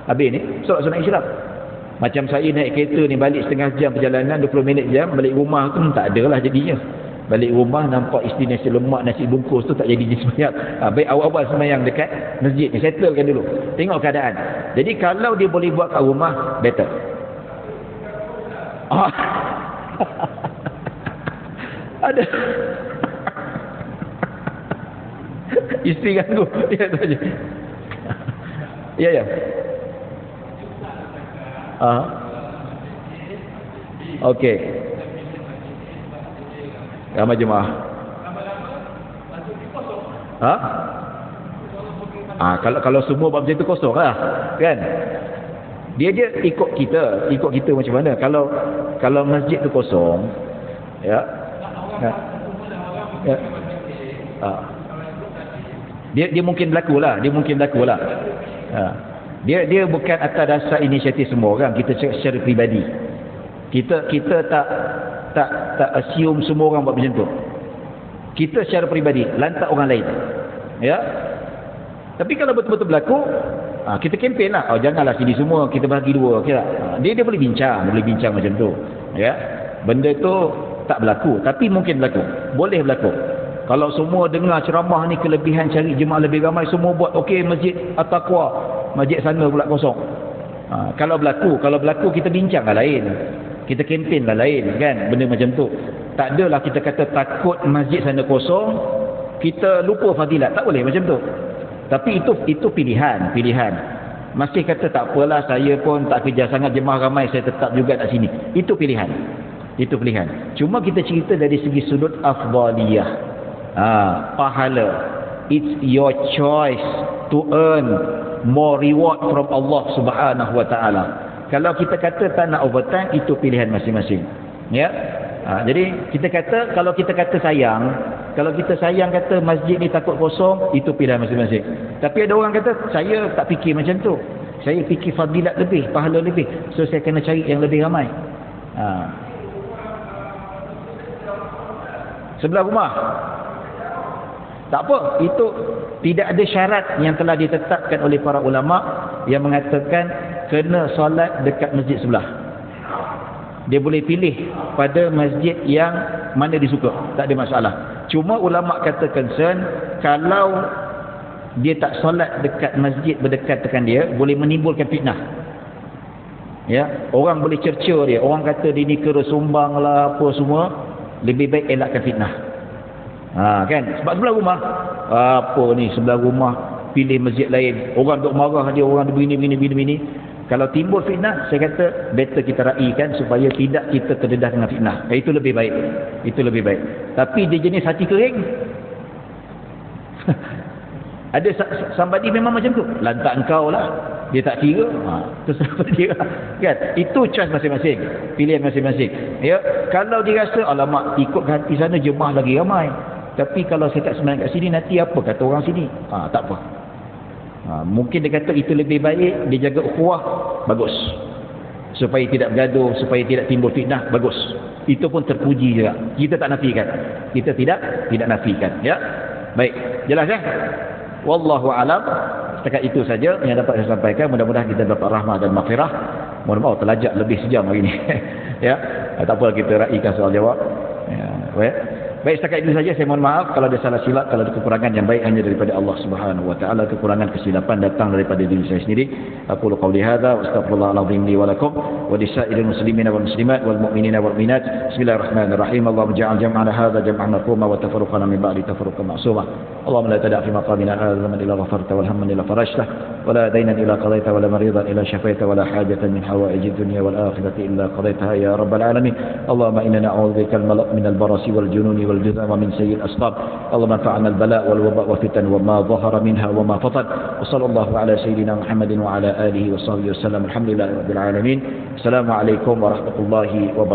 Habis ni solat sunat isyraq, macam saya naik kereta ni balik setengah jam perjalanan, 20 minit jam, balik rumah tu tak adalah jadinya. Balik rumah nampak isteri nasi lemak, nasi bungkus tu tak jadi sembahyang. Baik awal-awal sembahyang dekat masjid ni, settlekan dulu, tengok keadaan. Jadi kalau dia boleh buat kat rumah, better. Ada isteri ganggu dia tu aja. Ya. Okey. Ramai jemaah. Kalau semua buat macam tu kosong lah, kan? Dia ikut kita macam mana. Kalau masjid tu kosong, ya, ya. Dia mungkin berlaku lah. Dia bukan atas dasar inisiatif semua orang. Kita secara peribadi. Kita tak assume semua orang buat macam tu. Kita secara peribadi lantak orang lain. Ya. Tapi kalau betul-betul berlaku, kita kempen lah. Janganlah sini semua kita bagi dua. Okay tak? Dia boleh bincang macam tu. Ya. Benda tu tak berlaku, tapi mungkin berlaku. Boleh berlaku. Kalau semua dengar ceramah ni kelebihan cari jemaah lebih ramai, semua buat okey masjid At-Taqwa, masjid sana pula kosong. Kalau berlaku kita bincanglah lain. Kita kempenlah lain, kan? Benda macam tu. Tak adalah kita kata takut masjid sana kosong, kita lupa fadilat. Tak boleh macam tu. Tapi itu pilihan. Masih kata tak apalah, saya pun tak kerja sangat, jemaah ramai, saya tetap juga kat sini. Itu pilihan. Cuma kita cerita dari segi sudut afdaliyah. Pahala. It's your choice to earn more reward from Allah Subhanahu wa taala. Kalau kita kata tak nak overtime, itu pilihan masing-masing. Ya. Jadi kita kata, kalau kita kata sayang kata masjid ni takut kosong, itu pilihan masing-masing. Tapi ada orang kata saya tak fikir macam tu. Saya fikir fadilat lebih, pahala lebih. So saya kena cari yang lebih ramai. Sebelah rumah. Tak apa, itu tidak ada syarat yang telah ditetapkan oleh para ulama yang mengatakan kena solat dekat masjid sebelah. Dia boleh pilih pada masjid yang mana disuka, tak ada masalah. Cuma ulama kata concern, kalau dia tak solat dekat masjid berdekat dengan dia, boleh menimbulkan fitnah. Ya, orang boleh cerca dia, orang kata dia ni kira sumbang lah apa semua. Lebih baik elakkan fitnah. Kan? Sebab sebelah rumah, apa ni sebelah rumah pilih masjid lain, orang duk marah dia, orang begini. Kalau timbul fitnah, saya kata better kita raikan supaya tidak kita terdedah dengan fitnah. Itu lebih baik. Tapi dia jenis hati kering. Ada somebody memang macam tu, lantak engkau lah, dia tak kira. Terserah dia, kan? Itu choice masing-masing, pilihan masing-masing. Ya, kalau dia rasa alamak ikut hati sana jemaah lagi ramai, tapi kalau saya tak sembahyang kat sini nanti apa kata orang sini, tak apa. Mungkin dia kata itu lebih baik, dia jaga ukhuwah, bagus, supaya tidak bergaduh, supaya tidak timbul fitnah, bagus. Itu pun terpuji juga. Kita tak nafikan, kita tidak nafikan. Ya, baik, jelas ya. Wallahu alam. Setakat itu saja yang dapat saya sampaikan. Mudah-mudahan kita dapat rahmah dan maghfirah. Mohon maaf terlajak lebih sejam hari ini. Ya, tak apa, kita raikan soal jawab. Ya, baik, setakat itu saja. Saya mohon maaf kalau ada salah silap, kalau ada kekurangan. Yang baik hanya daripada Allah Subhanahu wa taala. Kekurangan kesilapan datang daripada diri saya sendiri. Aqulu qawli hadza wa astaghfirullahal azim li wa lakum wa lisa'iril muslimina wal muslimat wal mu'minina wal mu'minat. Bismillahirrahmanirrahim. Allahumma ja'al jam'ana hadza jam'an marhuma wa tafarruqana min ba'di tafarruqan ma'suma. Allahumma la tada' fi maqamina hadha illa ghafarta wal hamma illa farajta wa la daynan illa qadayta wa la maridan illa shafaita wa la hajatan min hawaijid dunya wal akhirati illa qadaytaha ya rabbal alamin. Allahumma inna na'udzubika min al-barasi wal jununi wal juzam wa min sayyi'il asqam. Allahumma fa'alna al-bala' wal waba' wa fitan wa ma dhahara minha wa ma fatan. Wa sallallahu ala sayyidina Muhammadin wa ala alihi wa sahbihi wa sallam. Alhamdulillahi rabbil alamin. Assalamu alaikum warahmatullahi wabarakatuh.